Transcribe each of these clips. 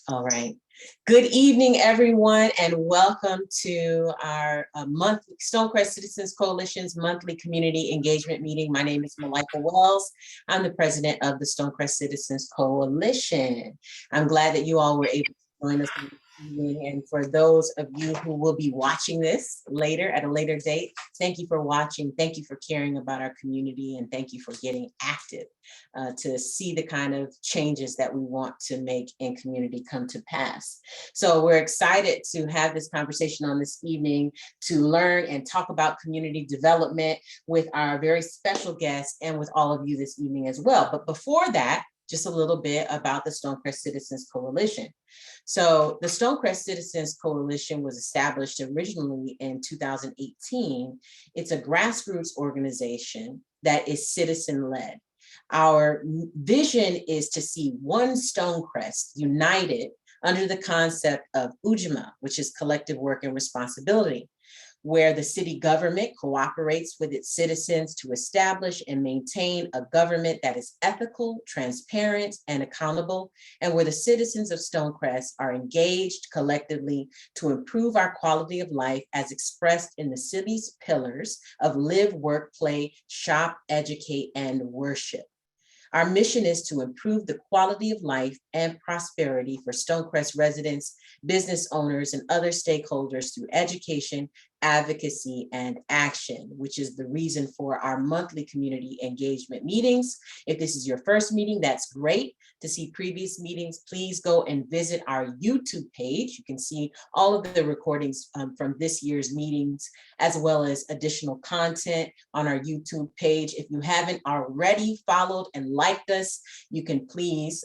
All right. Good evening, everyone, and welcome to our monthly Stonecrest Citizens Coalition's monthly community engagement meeting. My name is Malika Wells. I'm the president of the Stonecrest Citizens Coalition. I'm glad that you all were able to join us this evening. And for those of you who will be watching this later at a later date, thank you for watching. Thank you for caring about our community, and thank you for getting active to see the kind of changes that we want to make in community come to pass. So we're excited to have this conversation on this evening to learn and talk about community development with our very special guests and with all of you this evening as well. But before that, just a little bit about the Stonecrest Citizens Coalition. So the Stonecrest Citizens Coalition was established originally in 2018. It's a grassroots organization that is citizen-led. Our vision is to see one Stonecrest united under the concept of Ujima, which is collective work and responsibility, where the city government cooperates with its citizens to establish and maintain a government that is ethical, transparent, and accountable, and where the citizens of Stonecrest are engaged collectively to improve our quality of life as expressed in the city's pillars of live, work, play, shop, educate, and worship. Our mission is to improve the quality of life and prosperity for Stonecrest residents, business owners, and other stakeholders through education, advocacy, and action, which is the reason for our monthly community engagement meetings. If this is your first meeting, that's great. To see previous meetings, please go and visit our YouTube page. You can see all of the recordings from this year's meetings, as well as additional content on our YouTube page. If you haven't already followed and liked us, you can please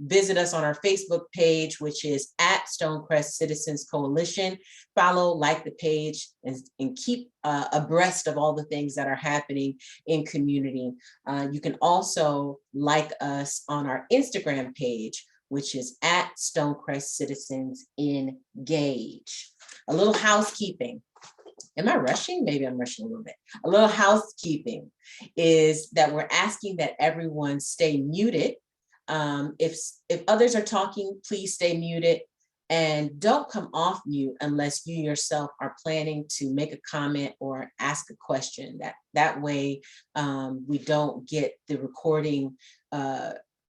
visit us on our Facebook page, which is at Stonecrest Citizens Coalition. Follow, like the page, and keep abreast of all the things that are happening in community. You can also like us on our Instagram page, which is at Stonecrest Citizens Engage. A little housekeeping. Am I rushing? Maybe I'm rushing a little bit. A little housekeeping is that we're asking that everyone stay muted. If others are talking, please stay muted, and don't come off mute unless you yourself are planning to make a comment or ask a question. That way we don't get the recording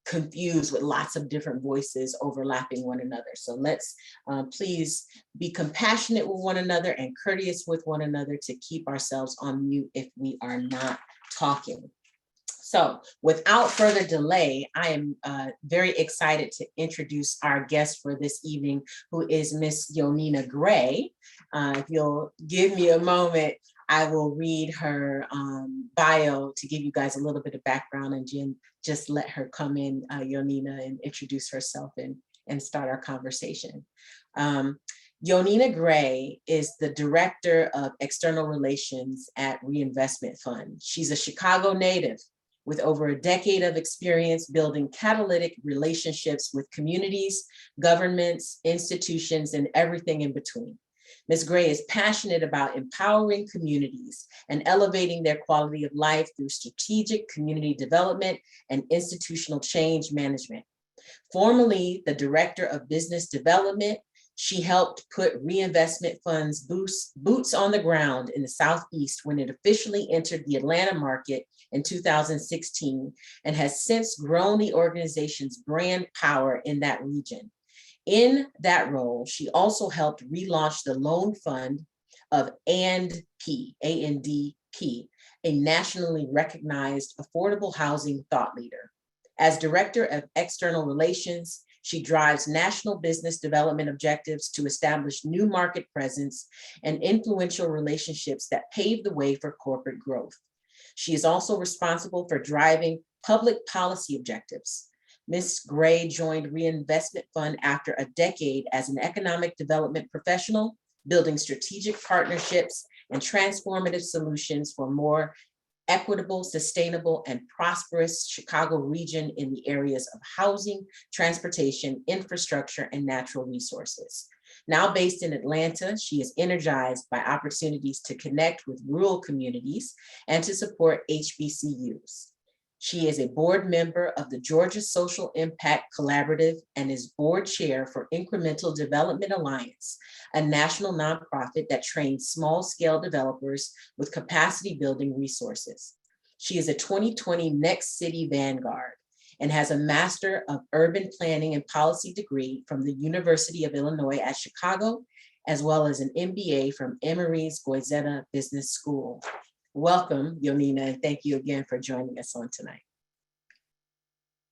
confused with lots of different voices overlapping one another. So let's please be compassionate with one another and courteous with one another to keep ourselves on mute if we are not talking. So without further delay, I am very excited to introduce our guest for this evening, who is Miss Yonina Gray. If you'll give me a moment, I will read her bio to give you guys a little bit of background, and Jen, just let her come in, Yonina, and introduce herself and start our conversation. Yonina Gray is the Director of External Relations at Reinvestment Fund. She's a Chicago native with over a decade of experience building catalytic relationships with communities, governments, institutions, and everything in between. Ms. Gray is passionate about empowering communities and elevating their quality of life through strategic community development and institutional change management. Formerly the Director of Business Development, she helped put Reinvestment Fund's boots on the ground in the Southeast when it officially entered the Atlanta market in 2016, and has since grown the organization's brand power in that region. In that role, she also helped relaunch the loan fund of ANDP, a nationally recognized affordable housing thought leader. As Director of External Relations, she drives national business development objectives to establish new market presence and influential relationships that pave the way for corporate growth. She is also responsible for driving public policy objectives. Ms. Gray joined Reinvestment Fund after a decade as an economic development professional, building strategic partnerships and transformative solutions for more equitable, sustainable, and prosperous Chicago region in the areas of housing, transportation, infrastructure, and natural resources. Now based in Atlanta, she is energized by opportunities to connect with rural communities and to support HBCUs. She is a board member of the Georgia Social Impact Collaborative and is board chair for Incremental Development Alliance, a national nonprofit that trains small-scale developers with capacity building resources. She is a 2020 Next City Vanguard and has a Master of Urban Planning and Policy degree from the University of Illinois at Chicago, as well as an MBA from Emory's Goizueta Business School. Welcome, Yonina, and thank you again for joining us on tonight.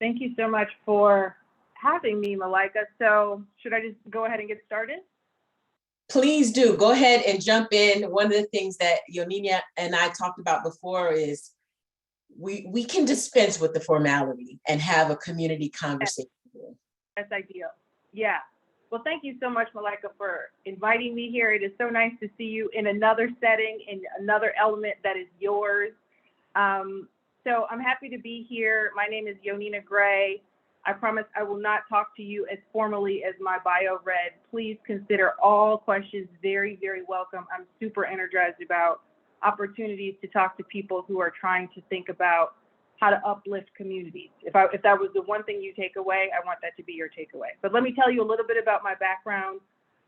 Thank you so much for having me, Malika. So should I just go ahead and get started? Please do. Go ahead and jump in. One of the things that Yonina and I talked about before is we can dispense with the formality and have a community conversation. That's ideal. Yeah. Well, thank you so much, Malika, for inviting me here. It is so nice to see you in another setting, in another element that is yours. So I'm happy to be here. My name is Yonina Gray. I promise I will not talk to you as formally as my bio read. Please consider all questions very, very welcome. I'm super energized about opportunities to talk to people who are trying to think about how to uplift communities. If that was the one thing you take away, I want that to be your takeaway. But let me tell you a little bit about my background,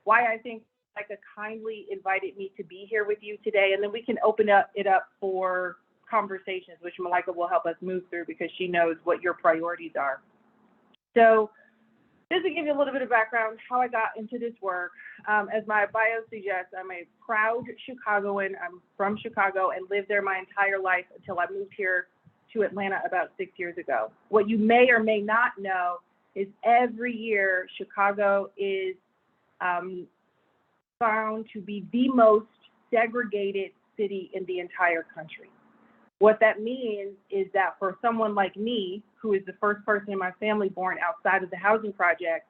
why I think Malika kindly invited me to be here with you today, and then we can open it up for conversations, which Malika will help us move through because she knows what your priorities are. So just to give you a little bit of background, how I got into this work, as my bio suggests, I'm a proud Chicagoan. I'm from Chicago and lived there my entire life until I moved here to Atlanta about 6 years ago. What you may or may not know is every year Chicago is found to be the most segregated city in the entire country. What that means is that for someone like me, who is the first person in my family born outside of the housing project,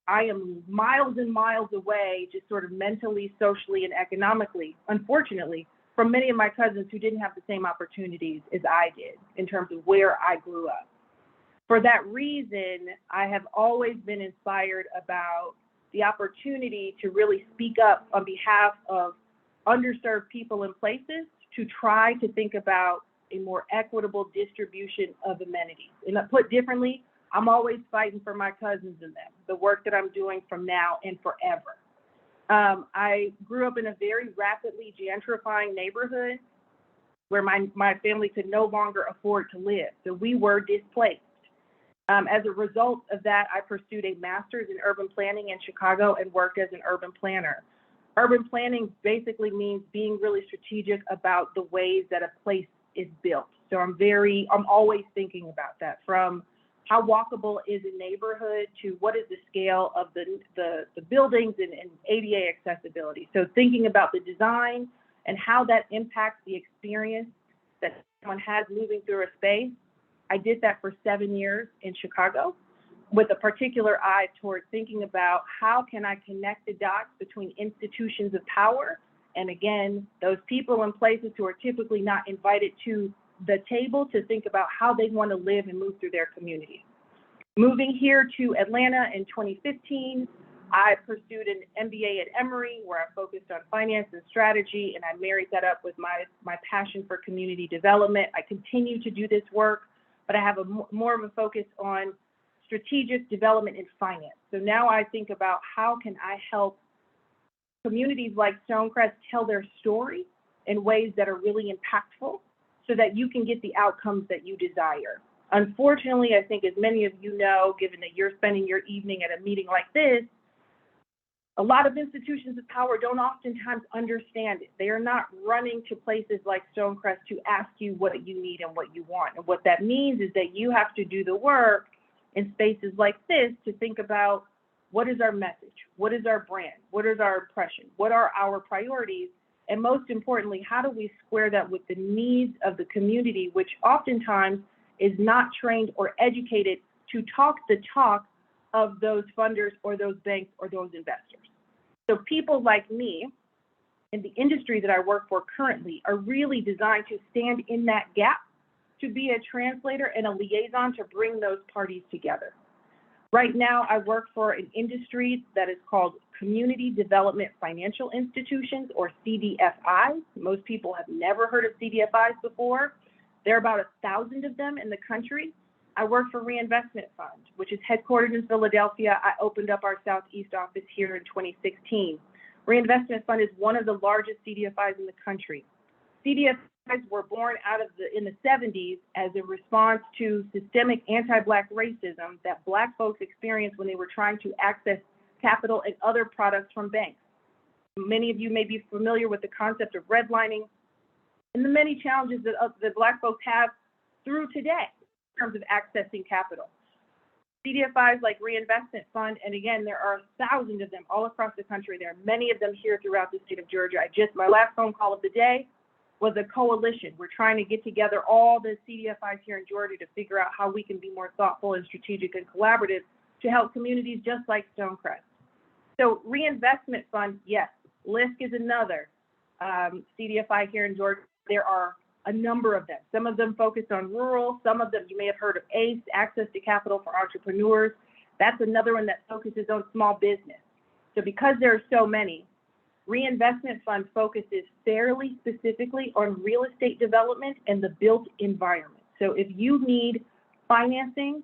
I am miles and miles away, just sort of mentally, socially, and economically, unfortunately, from many of my cousins who didn't have the same opportunities as I did in terms of where I grew up. For that reason, I have always been inspired about the opportunity to really speak up on behalf of underserved people and places to try to think about a more equitable distribution of amenities. And put differently, I'm always fighting for my cousins and them, the work that I'm doing from now and forever. I grew up in a very rapidly gentrifying neighborhood where my family could no longer afford to live. So we were displaced. As a result of that, I pursued a master's in urban planning in Chicago and worked as an urban planner. Urban planning basically means being really strategic about the ways that a place is built. So I'm always thinking about that, from how walkable is a neighborhood to what is the scale of the buildings and ADA accessibility. So thinking about the design and how that impacts the experience that someone has moving through a space. I did that for 7 years in Chicago, with a particular eye toward thinking about how can I connect the dots between institutions of power and, again, those people and places who are typically not invited to the table to think about how they want to live and move through their community. Moving here to Atlanta in 2015, I pursued an MBA at Emory where I focused on finance and strategy, and I married that up with my passion for community development. I continue to do this work, but I have more of a focus on strategic development in finance. So now I think about how can I help communities like Stonecrest tell their story in ways that are really impactful so that you can get the outcomes that you desire. Unfortunately, I think as many of you know, given that you're spending your evening at a meeting like this, a lot of institutions of power don't oftentimes understand it. They are not running to places like Stonecrest to ask you what you need and what you want. And what that means is that you have to do the work in spaces like this to think about what is our message, what is our brand, what is our impression, what are our priorities, and most importantly, how do we square that with the needs of the community, which oftentimes is not trained or educated to talk the talk of those funders or those banks or those investors. So people like me in the industry that I work for currently are really designed to stand in that gap, to be a translator and a liaison to bring those parties together. Right now, I work for an industry that is called Community Development Financial Institutions, or CDFIs. Most people have never heard of CDFIs before. There are about 1,000 of them in the country. I work for Reinvestment Fund, which is headquartered in Philadelphia. I opened up our Southeast office here in 2016. Reinvestment Fund is one of the largest CDFIs in the country. CDFIs were born in the 70s as a response to systemic anti-Black racism that Black folks experienced when they were trying to access capital and other products from banks. Many of you may be familiar with the concept of redlining and the many challenges that Black folks have through today in terms of accessing capital. CDFIs like Reinvestment Fund, and again, there are 1,000 of them all across the country. There are many of them here throughout the state of Georgia. My last phone call of the day was a coalition. We're trying to get together all the CDFIs here in Georgia to figure out how we can be more thoughtful and strategic and collaborative to help communities just like Stonecrest. So Reinvestment Fund, yes. LISC is another CDFI here in Georgia. There are a number of them. Some of them focus on rural. Some of them you may have heard of ACE, Access to Capital for Entrepreneurs. That's another one that focuses on small business. So because there are so many, Reinvestment Fund focuses fairly specifically on real estate development and the built environment. So if you need financing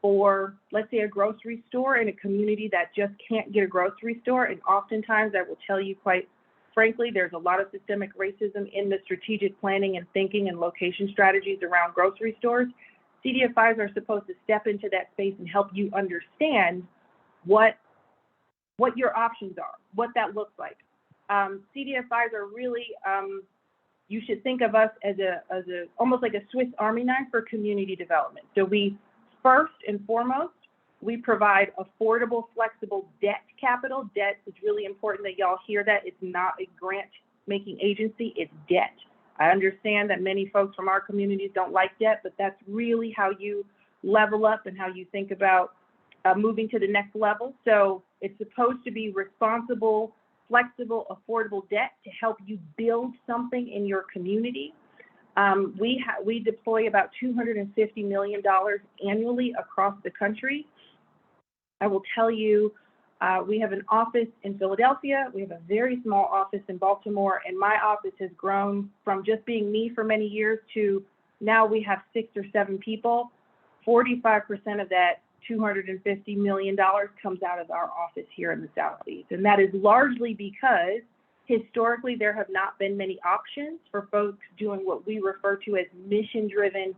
for, let's say, a grocery store in a community that just can't get a grocery store, and oftentimes I will tell you quite frankly, there's a lot of systemic racism in the strategic planning and thinking and location strategies around grocery stores. CDFIs are supposed to step into that space and help you understand what your options are, what that looks like. CDFIs are really, you should think of us as almost like a Swiss Army knife for community development. So we, first and foremost, we provide affordable, flexible debt capital. Debt is really important that y'all hear that. It's not a grant-making agency, it's debt. I understand that many folks from our communities don't like debt, but that's really how you level up and how you think about moving to the next level. So it's supposed to be responsible, flexible, affordable debt to help you build something in your community. We deploy about $250 million annually across the country. I will tell you, we have an office in Philadelphia. We have a very small office in Baltimore, and my office has grown from just being me for many years to now we have 6 or 7 people. 45% of that $250 million comes out of our office here in the Southeast. And that is largely because historically there have not been many options for folks doing what we refer to as mission-driven,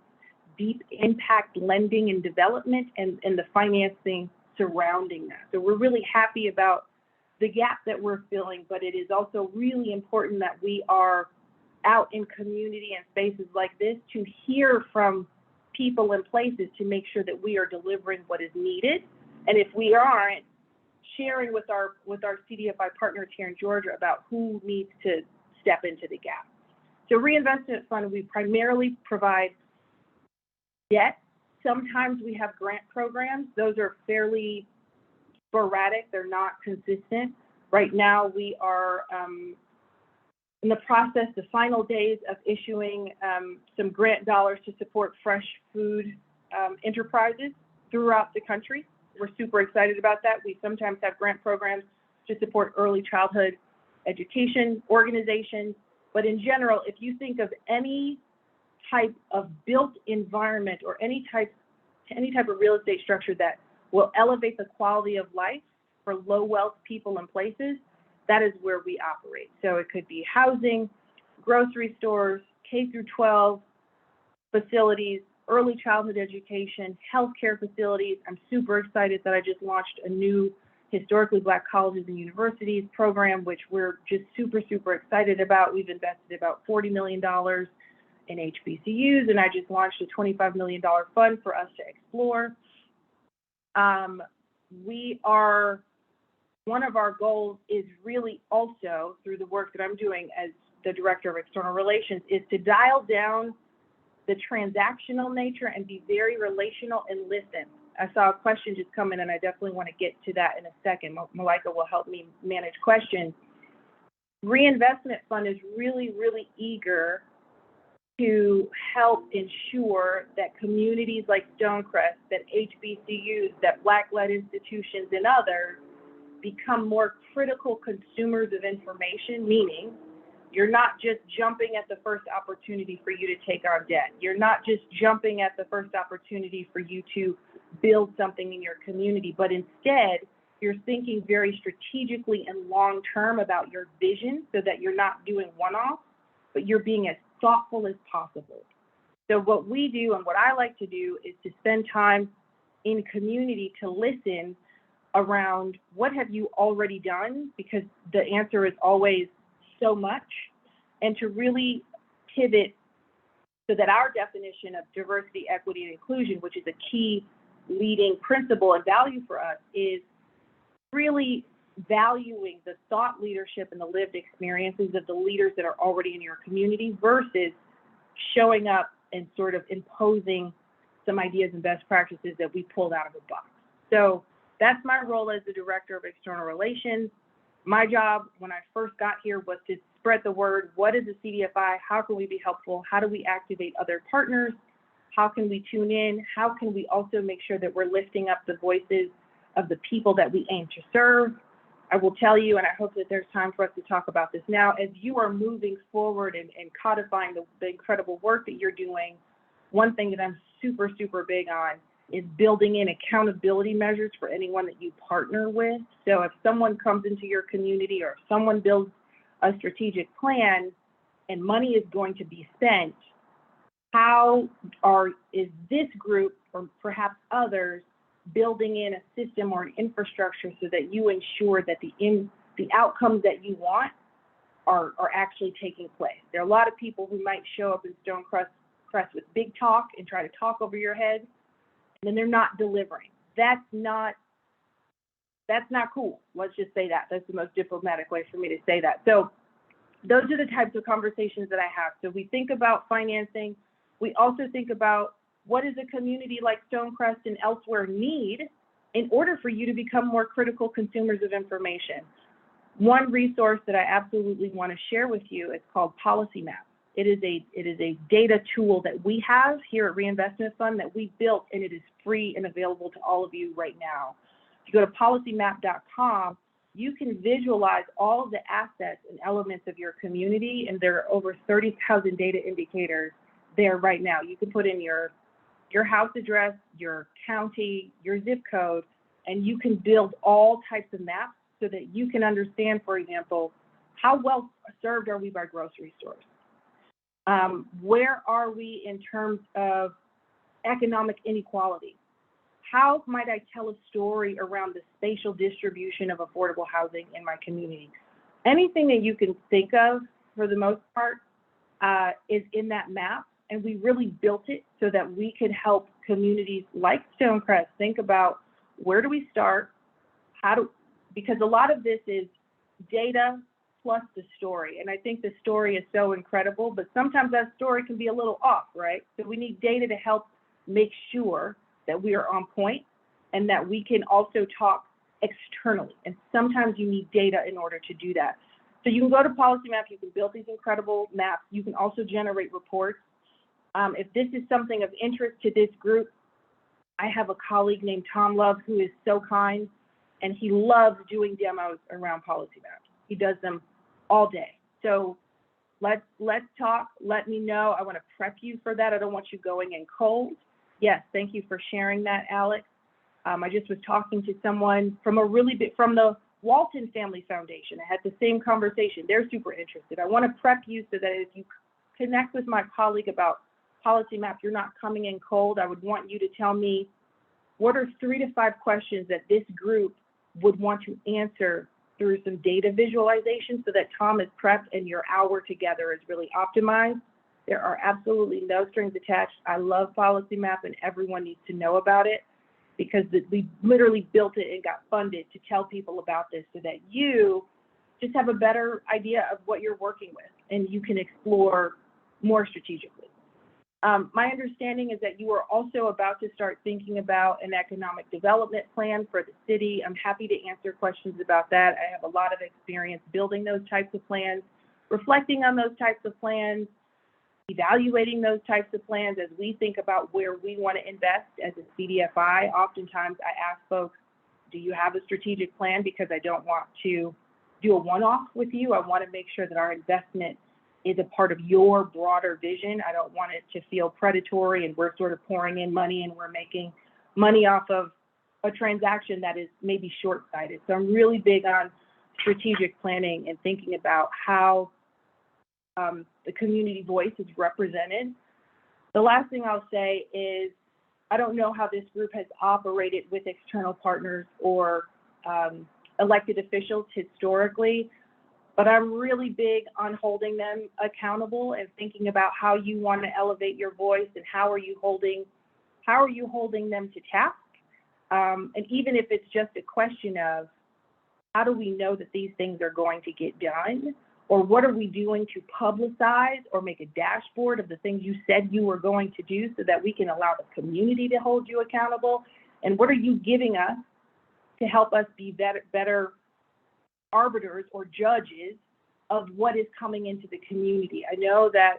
deep impact lending and development and the financing surrounding that. So we're really happy about the gap that we're filling, but it is also really important that we are out in community and spaces like this to hear from people and places to make sure that we are delivering what is needed. And if we aren't, sharing with our CDFI partners here in Georgia about who needs to step into the gap. So Reinvestment Fund, we primarily provide debt. Sometimes we have grant programs. Those are fairly sporadic. They're not consistent. Right now we are in the process, the final days of issuing some grant dollars to support fresh food enterprises throughout the country. We're super excited about that. We sometimes have grant programs to support early childhood education organizations. But in general, if you think of any type of built environment or any type of real estate structure that will elevate the quality of life for low wealth people and places, that is where we operate. So it could be housing, grocery stores, K through 12 facilities, early childhood education, healthcare facilities. I'm super excited that I just launched a new historically Black colleges and universities program, which we're just super, super excited about. We've invested about $40 million in HBCUs, and I just launched a $25 million fund for us to explore. One of our goals is really also, through the work that I'm doing as the Director of External Relations, is to dial down the transactional nature and be very relational and listen. I saw a question just come in, and I definitely want to get to that in a second. Malika will help me manage questions. Reinvestment Fund is really, really eager to help ensure that communities like Stonecrest, that HBCUs, that Black-led institutions and others become more critical consumers of information, meaning You're not just jumping at the first opportunity for you to take on debt. You're not just jumping at the first opportunity for you to build something in your community, but instead, you're thinking very strategically and long-term about your vision so that you're not doing one-off, but you're being as thoughtful as possible. So what we do and what I like to do is to spend time in community to listen around what have you already done, because the answer is always so much, and to really pivot so that our definition of diversity, equity, and inclusion, which is a key leading principle and value for us, is really valuing the thought leadership and the lived experiences of the leaders that are already in your community versus showing up and sort of imposing some ideas and best practices that we pulled out of a box. So that's my role as the Director of External Relations. My job when I first got here was to spread the word. What is the CDFI? How can we be helpful? How do we activate other partners? How can we tune in? How can we also make sure that we're lifting up the voices of the people that we aim to serve? I will tell you, and I hope that there's time for us to talk about this now, as you are moving forward and codifying the incredible work that you're doing, one thing that I'm super, super big on is building in accountability measures for anyone that you partner with. So if someone comes into your community or if someone builds a strategic plan and money is going to be spent, is this group or perhaps others building in a system or an infrastructure so that you ensure that the outcomes that you want are actually taking place? There are a lot of people who might show up in Stonecrest with big talk and try to talk over your head, and then they're not delivering. That's not cool. Let's just say that. That's the most diplomatic way for me to say that. So those are the types of conversations that I have. So we think about financing. We also think about what does a community like Stonecrest and elsewhere need in order for you to become more critical consumers of information. One resource that I absolutely want to share with you is called Policy Map. It is a data tool that we have here at Reinvestment Fund that we built, and it is free and available to all of you right now. If you go to policymap.com, you can visualize all of the assets and elements of your community, and there are over 30,000 data indicators there right now. You can put in your house address, your county, your zip code, and you can build all types of maps so that you can understand, for example, how well served are we by grocery stores? Where are we in terms of economic inequality? How might I tell a story around the spatial distribution of affordable housing in my community? Anything that you can think of, for the most part, is in that map. And we really built it so that we could help communities like Stonecrest think about where do we start, because a lot of this is data plus the story. And I think the story is so incredible, but sometimes that story can be a little off, right? So we need data to help make sure that we are on point and that we can also talk externally. And sometimes you need data in order to do that. So you can go to Policy Map, you can build these incredible maps. You can also generate reports. If this is something of interest to this group, I have a colleague named Tom Love who is so kind, and he loves doing demos around Policy Map. He does them all day. So let's talk. Let me know. I want to prep you for that. I don't want you going in cold. Yes, thank you for sharing that, Alex. I just was talking to someone from from the Walton Family Foundation. I had the same conversation. They're super interested. I want to prep you so that if you connect with my colleague about Policy Map, you're not coming in cold. I would want you to tell me what are 3 to 5 questions that this group would want to answer through some data visualization so that Tom is prepped and your hour together is really optimized. There are absolutely no strings attached. I love Policy Map and everyone needs to know about it because we literally built it and got funded to tell people about this so that you just have a better idea of what you're working with and you can explore more strategically. My understanding is that you are also about to start thinking about an economic development plan for the city. I'm happy to answer questions about that. I have a lot of experience building those types of plans, reflecting on those types of plans, evaluating those types of plans as we think about where we want to invest as a CDFI. Oftentimes I ask folks, do you have a strategic plan? Because I don't want to do a one-off with you. I want to make sure that our investment is a part of your broader vision. I don't want it to feel predatory and we're sort of pouring in money and we're making money off of a transaction that is maybe short-sighted. So I'm really big on strategic planning and thinking about how the community voice is represented. The last thing I'll say is, I don't know how this group has operated with external partners or elected officials historically, but I'm really big on holding them accountable and thinking about how you want to elevate your voice and how are you holding them to task. And even if it's just a question of how do we know that these things are going to get done, or what are we doing to publicize or make a dashboard of the things you said you were going to do so that we can allow the community to hold you accountable, and what are you giving us to help us be better arbiters or judges of what is coming into the community. I know that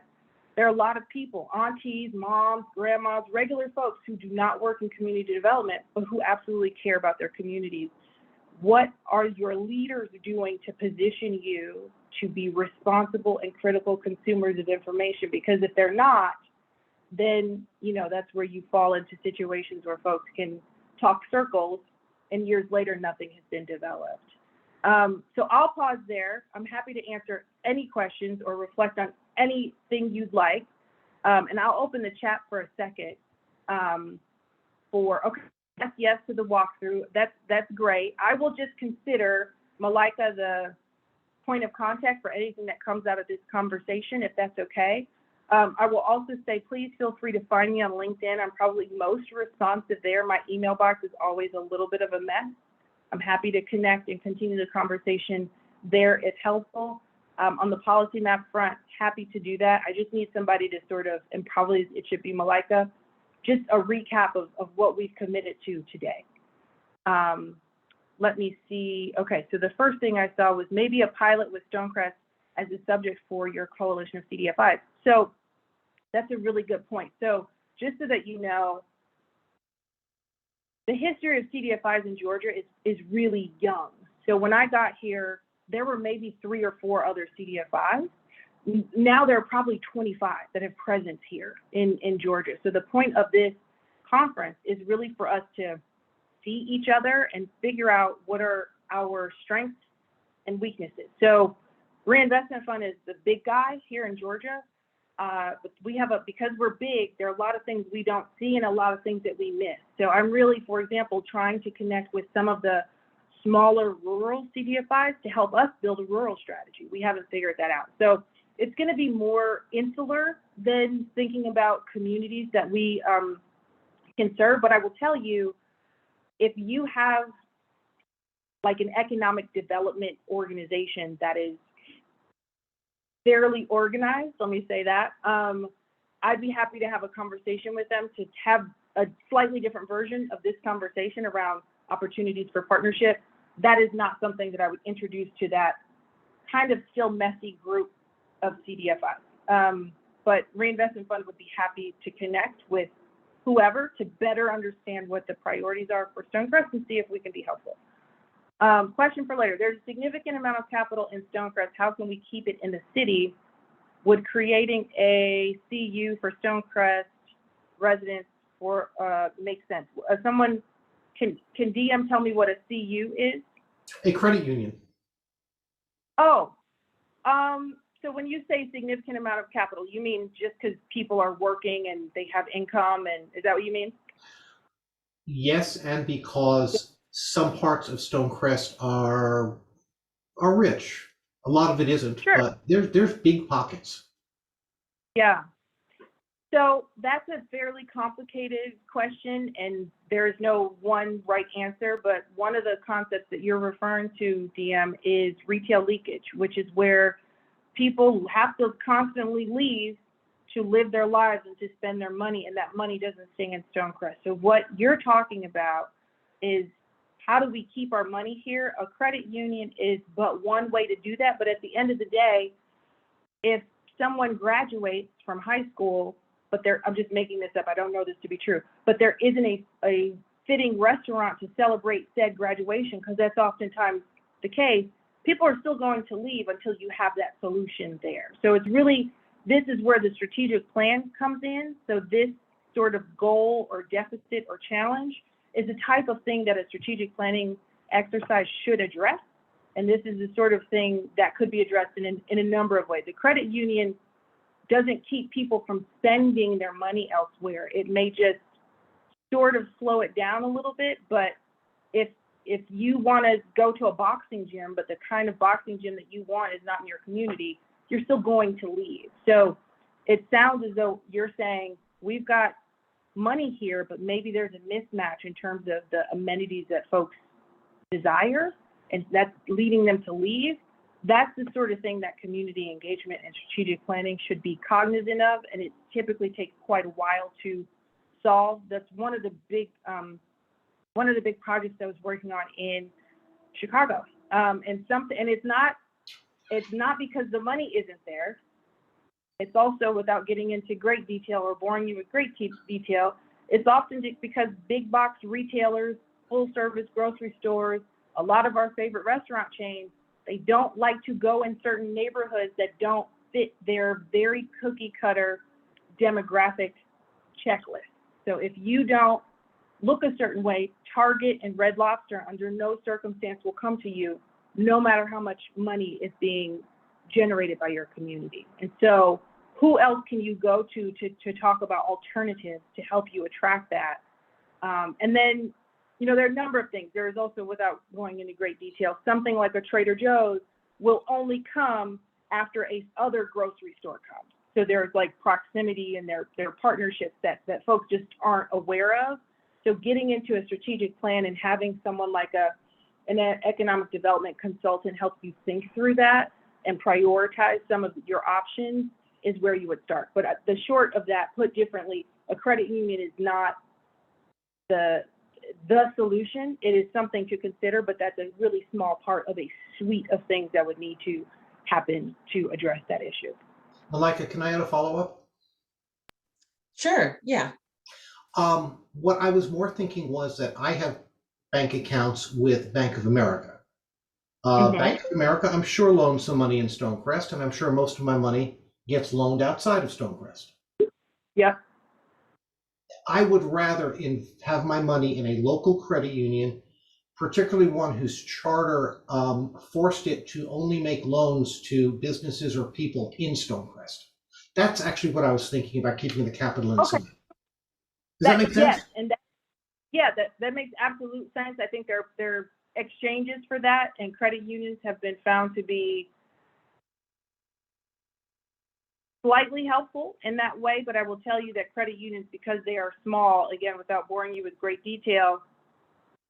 there are a lot of people, aunties, moms, grandmas, regular folks who do not work in community development, but who absolutely care about their communities. What are your leaders doing to position you to be responsible and critical consumers of information? Because if they're not, then, you know, that's where you fall into situations where folks can talk circles and years later, nothing has been developed. So I'll pause there. I'm happy to answer any questions or reflect on anything you'd like. And I'll open the chat for a second okay, yes to the walkthrough. That's great. I will just consider Malika the point of contact for anything that comes out of this conversation, if that's okay. I will also say, please feel free to find me on LinkedIn. I'm probably most responsive there. My email box is always a little bit of a mess. I'm happy to connect and continue the conversation there if helpful. On the policy map front, happy to do that. I just need somebody to sort of, and probably it should be Malika, just a recap of what we've committed to today. Let me see. Okay, so the first thing I saw was maybe a pilot with Stonecrest as a subject for your coalition of CDFIs. So that's a really good point. So just so that you know, the history of CDFIs in Georgia is really young. So when I got here, there were maybe 3 or 4 other CDFIs. Now there are probably 25 that have presence here in Georgia. So the point of this conference is really for us to see each other and figure out what are our strengths and weaknesses. So Reinvestment Fund is the big guy here in Georgia. But we have because we're big, there are a lot of things we don't see and a lot of things that we miss. So I'm really, for example, trying to connect with some of the smaller rural CDFIs to help us build a rural strategy. We haven't figured that out. So it's going to be more insular than thinking about communities that we can serve. But I will tell you, if you have like an economic development organization that is fairly organized, let me say that, I'd be happy to have a conversation with them to have a slightly different version of this conversation around opportunities for partnership. That is not something that I would introduce to that kind of still messy group of CDFIs. But Reinvestment Fund would be happy to connect with whoever to better understand what the priorities are for Stonecrest and see if we can be helpful. Question for later. There's a significant amount of capital in Stonecrest. How can we keep it in the city? Would creating a CU for Stonecrest residents make sense? Someone can DM tell me what a CU is? A credit union. Oh, so when you say significant amount of capital, you mean just because people are working and they have income, and is that what you mean? Yes, and because some parts of Stonecrest are rich. A lot of it isn't, Sure. but there's big pockets. Yeah. So that's a fairly complicated question, and there is no one right answer, but one of the concepts that you're referring to, DM, is retail leakage, which is where people have to constantly leave to live their lives and to spend their money, and that money doesn't stay in Stonecrest. So what you're talking about is, how do we keep our money here? A credit union is but one way to do that, but at the end of the day, if someone graduates from high school, but I'm just making this up, I don't know this to be true, but there isn't a fitting restaurant to celebrate said graduation, because that's oftentimes the case, people are still going to leave until you have that solution there. So it's really, this is where the strategic plan comes in. So this sort of goal or deficit or challenge is the type of thing that a strategic planning exercise should address. And this is the sort of thing that could be addressed in a number of ways. The credit union doesn't keep people from spending their money elsewhere. It may just sort of slow it down a little bit, but if you want to go to a boxing gym, but the kind of boxing gym that you want is not in your community, you're still going to leave. So it sounds as though you're saying, we've got money here, but maybe there's a mismatch in terms of the amenities that folks desire, and that's leading them to leave. That's the sort of thing that community engagement and strategic planning should be cognizant of, and it typically takes quite a while to solve. That's one of the big projects I was working on in Chicago, and it's not because the money isn't there. It's also, without getting into great detail or boring you with great detail, it's often just because big box retailers, full service grocery stores, a lot of our favorite restaurant chains, they don't like to go in certain neighborhoods that don't fit their very cookie cutter demographic checklist. So if you don't look a certain way, Target and Red Lobster under no circumstance will come to you, no matter how much money is being generated by your community. And so who else can you go to talk about alternatives to help you attract that? And then, there are a number of things. There is also, without going into great detail, something like a Trader Joe's will only come after a other grocery store comes. So there's like proximity and their partnerships that folks just aren't aware of. So getting into a strategic plan and having someone like an economic development consultant help you think through that and prioritize some of your options is where you would start. But the short of that, put differently, a credit union is not the solution. It is something to consider, but that's a really small part of a suite of things that would need to happen to address that issue. Malika, can I add a follow-up? Sure, yeah. What I was more thinking was that I have bank accounts with Bank of America. Bank of America, I'm sure, loans some money in Stonecrest, and I'm sure most of my money gets loaned outside of Stonecrest. Yep. I would rather have my money in a local credit union, particularly one whose charter forced it to only make loans to businesses or people in Stonecrest. That's actually what I was thinking about, keeping the capital inside. Okay. Does that make sense? Yes, and that makes absolute sense. I think there are exchanges for that, and credit unions have been found to be slightly helpful in that way, but I will tell you that credit unions, because they are small, again, without boring you with great detail,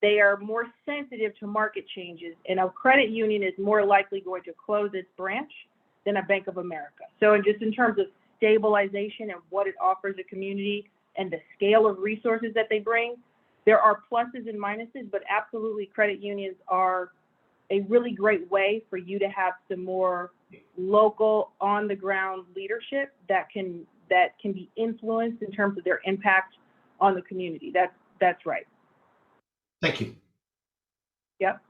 they are more sensitive to market changes, and a credit union is more likely going to close its branch than a Bank of America. So just in terms of stabilization and what it offers a community and the scale of resources that they bring, there are pluses and minuses, but absolutely credit unions are a really great way for you to have some more local on the ground leadership that can be influenced in terms of their impact on the community. That's right. Thank you. Yep.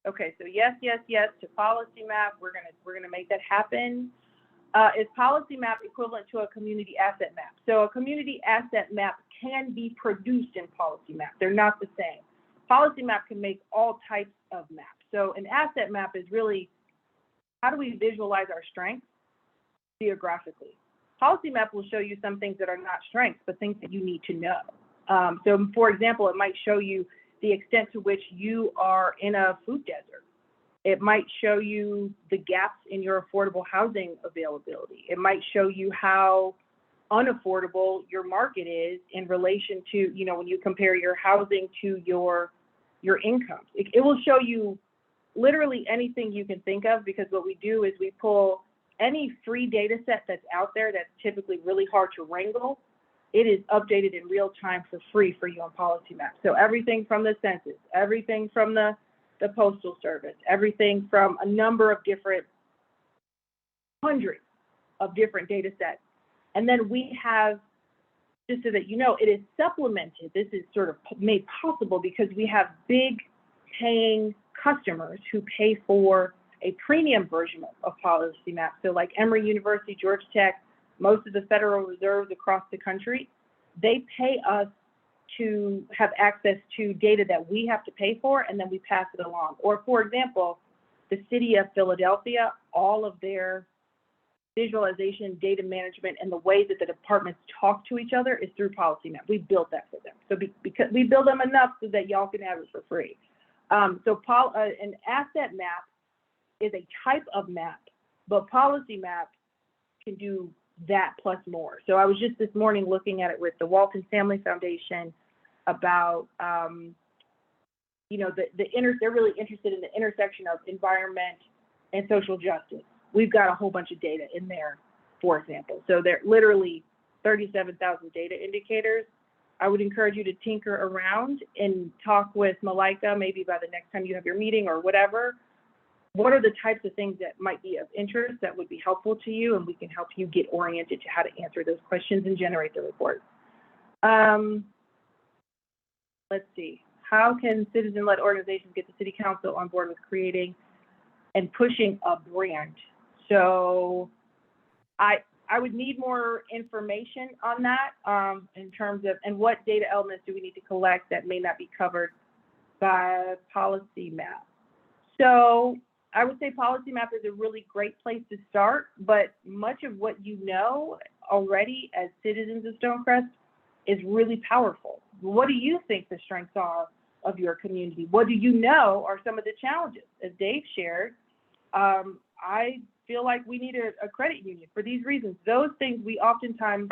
Okay, so yes to policy map. We're gonna make that happen. Is policy map equivalent to a community asset map? So a community asset map can be produced in policy map. They're not the same. Policy map can make all types of maps. So an asset map is really, how do we visualize our strengths geographically? Policy map will show you some things that are not strengths, but things that you need to know. So for example, it might show you the extent to which you are in a food desert. It might show you the gaps in your affordable housing availability. It might show you how unaffordable your market is in relation to, when you compare your housing to your incomes. It will show you literally anything you can think of, because what we do is we pull any free data set that's out there that's typically really hard to wrangle. It is updated in real time for free for you on Policy Map. So everything from the census, everything from the Postal Service, everything from a number of hundreds of different data sets. And then we have, just so that you know, it is supplemented. This is sort of made possible because we have big paying customers who pay for a premium version of Policy Map. So like Emory University, Georgia Tech, most of the Federal Reserves across the country, they pay us to have access to data that we have to pay for, and then we pass it along. Or for example, the city of Philadelphia, all of their visualization, data management, and the way that the departments talk to each other is through Policy Map. We built that for them. So because we build them enough so that y'all can have it for free. An asset map is a type of map, but Policy Map can do that plus more. So I was just this morning looking at it with the Walton Family Foundation about, they're really interested in the intersection of environment and social justice. We've got a whole bunch of data in there, for example. So there are literally 37,000 data indicators. I would encourage you to tinker around and talk with Malaika, maybe by the next time you have your meeting or whatever. What are the types of things that might be of interest that would be helpful to you, and we can help you get oriented to how to answer those questions and generate the report. Let's see. How can citizen-led organizations get the city council on board with creating and pushing a brand? So I would need more information on that in terms of, and what data elements do we need to collect that may not be covered by Policy Map. So I would say Policy Map is a really great place to start, but much of what you know already as citizens of Stonecrest is really powerful. What do you think the strengths are of your community? What do you know are some of the challenges? As Dave shared, I feel like we need a credit union for these reasons. Those things we oftentimes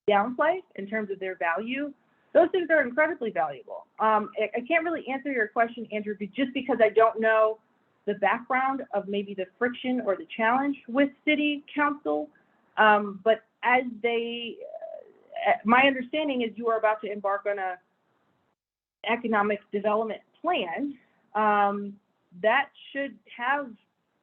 downplay in terms of their value. Those things are incredibly valuable. I can't really answer your question, Andrew, just because I don't know the background of maybe the friction or the challenge with city council. But as my understanding is you are about to embark on a economic development plan that should have,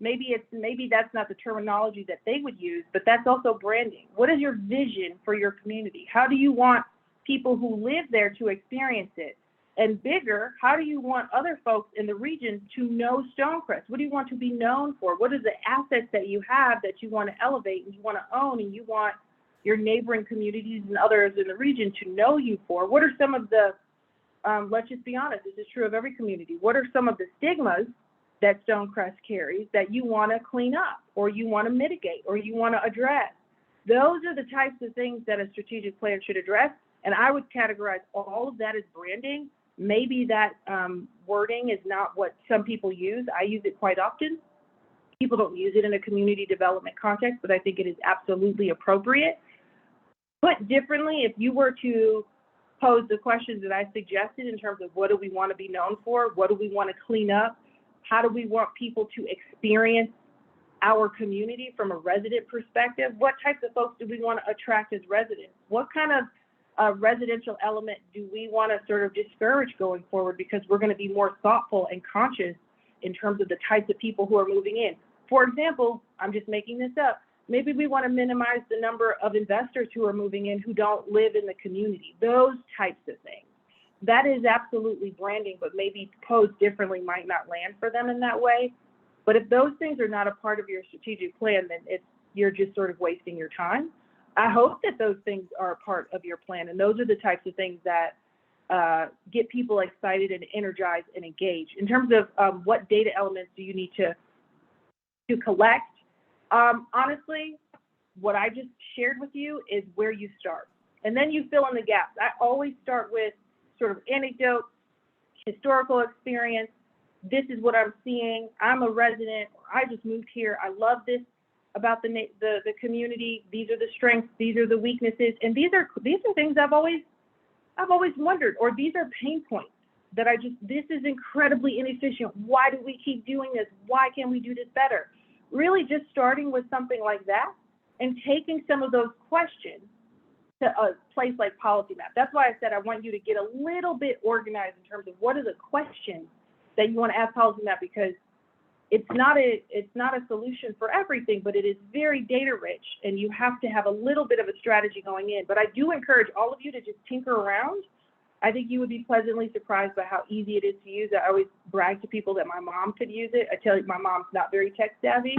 maybe that's not the terminology that they would use, but that's also branding. What is your vision for your community? How do you want people who live there to experience it? And bigger, how do you want other folks in the region to know Stonecrest? What do you want to be known for? What are the assets that you have that you want to elevate and you want to own, and you want your neighboring communities and others in the region to know you for? What are some of the, let's just be honest, this is true of every community. What are some of the stigmas that Stonecrest carries that you want to clean up, or you want to mitigate, or you want to address? Those are the types of things that a strategic plan should address. And I would categorize all of that as branding. Maybe that wording is not what some people use. I use it quite often. People don't use it in a community development context, but I think it is absolutely appropriate. Put differently, if you were to pose the questions that I suggested in terms of what do we want to be known for, what do we want to clean up, how do we want people to experience our community from a resident perspective, what types of folks do we want to attract as residents, what kind of residential element do we want to sort of discourage going forward, because we're going to be more thoughtful and conscious in terms of the types of people who are moving in. For example, I'm just making this up, maybe we want to minimize the number of investors who are moving in who don't live in the community, those types of things. That is absolutely branding, but maybe posed differently might not land for them in that way. But if those things are not a part of your strategic plan, then you're just sort of wasting your time. I hope that those things are a part of your plan, and those are the types of things that get people excited and energized and engaged. In terms of what data elements do you need to collect, honestly, what I just shared with you is where you start. And then you fill in the gaps. I always start with sort of anecdotes, historical experience. This is what I'm seeing. I'm a resident. I just moved here. I love this about the community. These are the strengths. These are the weaknesses. And these are things I've always wondered, or these are pain points that this is incredibly inefficient. Why do we keep doing this? Why can't we do this better? Really just starting with something like that and taking some of those questions to a place like Policy Map. That's why I said I want you to get a little bit organized in terms of what are the questions that you want to ask Policy Map, because it's not a solution for everything, but it is very data rich, and you have to have a little bit of a strategy going in. But I do encourage all of you to just tinker around I think you would be pleasantly surprised by how easy it is to use. I always brag to people that my mom could use it. I tell you, my mom's not very tech savvy,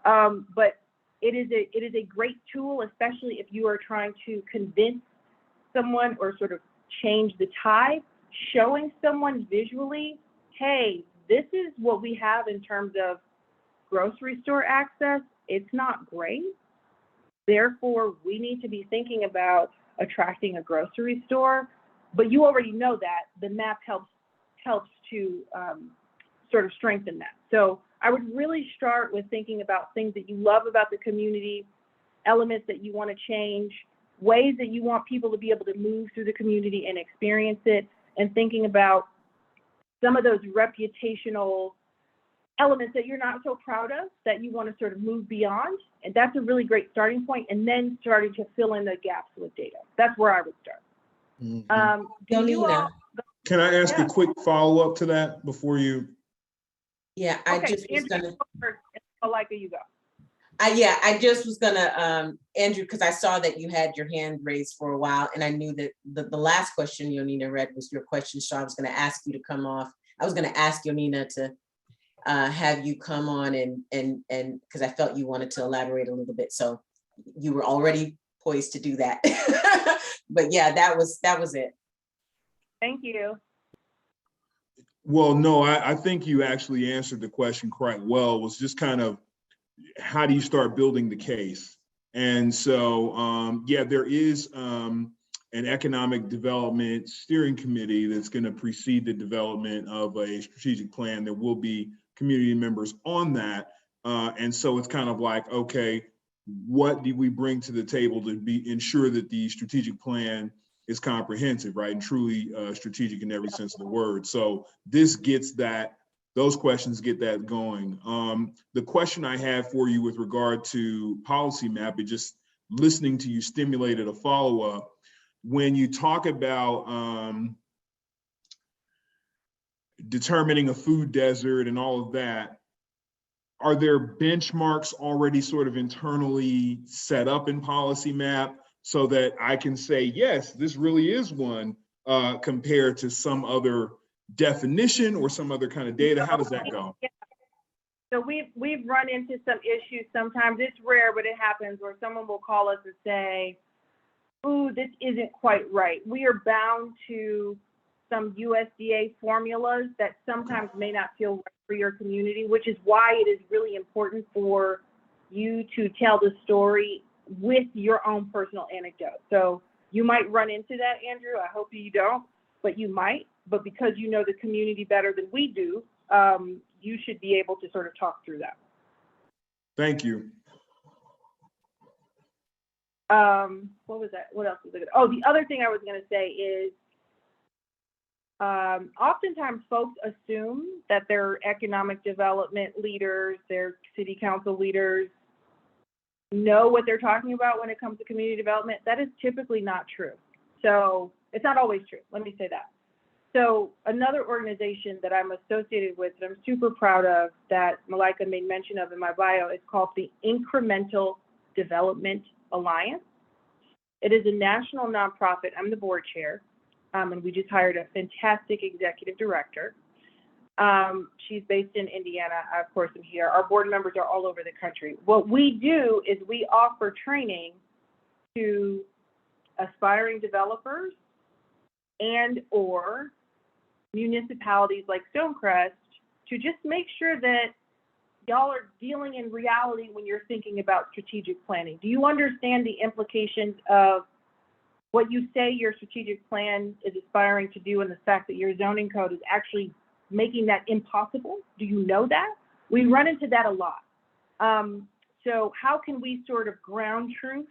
but it is a great tool, especially if you are trying to convince someone or sort of change the tide, showing someone visually, hey, this is what we have in terms of grocery store access. It's not great. Therefore, we need to be thinking about attracting a grocery store. But you already know that the map helps to sort of strengthen that. So I would really start with thinking about things that you love about the community, elements that you want to change, ways that you want people to be able to move through the community and experience it, and thinking about some of those reputational elements that you're not so proud of that you want to sort of move beyond. And that's a really great starting point. And then starting to fill in the gaps with data. That's where I would start. Do you all, Can I ask Yeah. a quick follow-up to that before you? Yeah, I okay, just was Andrew, gonna, you go first, and Malika, you go. I just was gonna, Andrew, because I saw that you had your hand raised for a while, and I knew that the last question Yonina read was your question, so I was gonna ask you to come off. I was gonna ask Yonina to have you come on and because I felt you wanted to elaborate a little bit, so you were already poised to do that. But yeah, that was it. Thank you. Well, no, I think you actually answered the question quite well. It was just kind of, how do you start building the case? And so, yeah, there is an economic development steering committee that's going to precede the development of a strategic plan. There will be community members on that. And so it's kind of like, okay, what do we bring to the table to ensure that the strategic plan is comprehensive, right? And truly strategic in every sense of the word. So this gets that, those questions get that going. The question I had for you with regard to policy map, it just listening to you stimulated a follow-up. When you talk about determining a food desert and all of that, are there benchmarks already sort of internally set up in policy map so that I can say, yes, this really is one compared to some other definition or some other kind of data? How does that go? Yeah. So we've run into some issues sometimes. It's rare, but it happens, where someone will call us and say, ooh, this isn't quite right. We are bound to some USDA formulas that sometimes may not feel right for your community, which is why it is really important for you to tell the story with your own personal anecdote. So you might run into that, Andrew. I hope you don't, but you might. But because you know the community better than we do, you should be able to sort of talk through that. Thank you. What was that? What else was it? Oh, the other thing I was going to say is, oftentimes folks assume that their economic development leaders, their city council leaders, know what they're talking about when it comes to community development. That is typically not true. So it's not always true. Let me say that. So another organization that I'm associated with that I'm super proud of, that Malika made mention of in my bio, is called the Incremental Development Alliance. It is a national nonprofit. I'm the board chair, and we just hired a fantastic executive director. She's based in Indiana. I, of course, am here. Our board members are all over the country. What we do is we offer training to aspiring developers and or municipalities like Stonecrest to just make sure that y'all are dealing in reality when you're thinking about strategic planning. Do you understand the implications of what you say your strategic plan is aspiring to do and the fact that your zoning code is actually making that impossible? Do you know that? We run into that a lot. So how can we sort of ground truth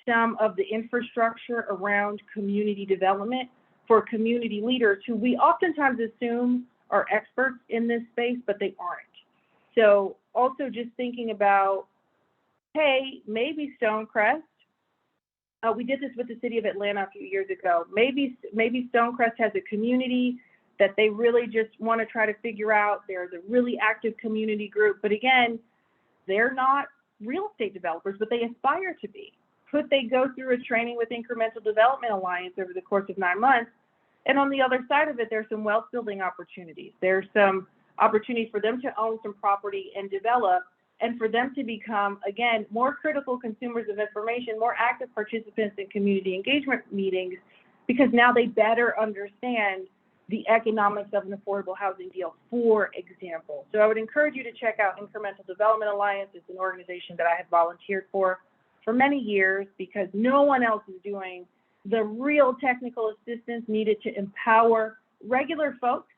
some of the infrastructure around community development for community leaders who we oftentimes assume are experts in this space, but they aren't. So also just thinking about, hey, maybe Stonecrest, we did this with the city of Atlanta a few years ago. Maybe Stonecrest has a community that they really just want to try to figure out. There's a really active community group, but again, they're not real estate developers, but they aspire to be. Could they go through a training with Incremental Development Alliance over the course of 9 months And on the other side of it, there's some wealth building opportunities. There's some opportunities for them to own some property and develop, and for them to become, again, more critical consumers of information, more active participants in community engagement meetings, because now they better understand the economics of an affordable housing deal, for example. So I would encourage you to check out Incremental Development Alliance. It's an organization that I have volunteered for many years, because no one else is doing the real technical assistance needed to empower regular folks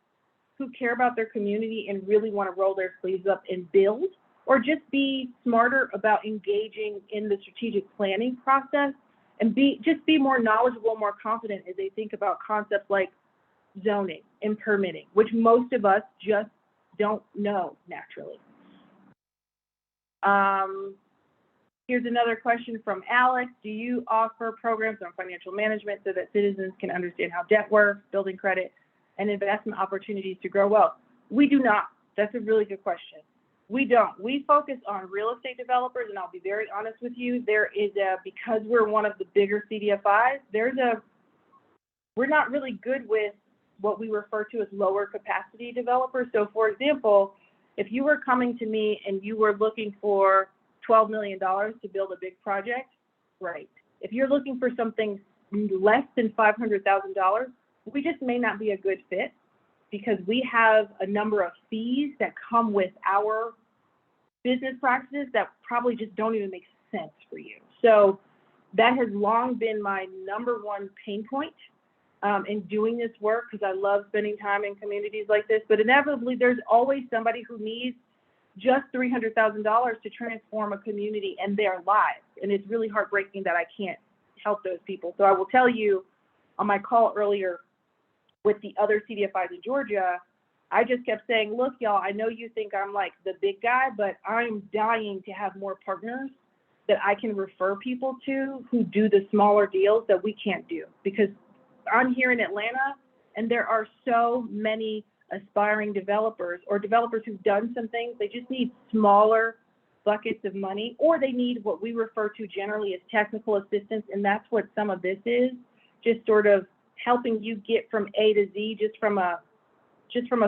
who care about their community and really want to roll their sleeves up and build, or just be smarter about engaging in the strategic planning process, and be more knowledgeable, more confident as they think about concepts like zoning and permitting, which most of us just don't know naturally. Here's another question from Alex. Do you offer programs on financial management so that citizens can understand how debt works, building credit, and investment opportunities to grow wealth? We do not. That's a really good question. We don't. We focus on real estate developers, and I'll be very honest with you. There is because we're one of the bigger CDFIs, we're not really good with what we refer to as lower capacity developers. So for example, if you were coming to me and you were looking for $12 million to build a big project, right. If you're looking for something less than $500,000, we just may not be a good fit, because we have a number of fees that come with our business practices that probably just don't even make sense for you. So that has long been my number one pain point in doing this work, because I love spending time in communities like this. But inevitably, there's always somebody who needs just $300,000 to transform a community and their lives. And it's really heartbreaking that I can't help those people. So I will tell you, on my call earlier with the other CDFIs in Georgia, I just kept saying, look, y'all, I know you think I'm like the big guy, but I'm dying to have more partners that I can refer people to who do the smaller deals that we can't do. Because I'm here in Atlanta, and there are so many aspiring developers, or developers who've done some things. They just need smaller buckets of money, or they need what we refer to generally as technical assistance. And that's what some of this is, just sort of helping you get from A to Z, just from a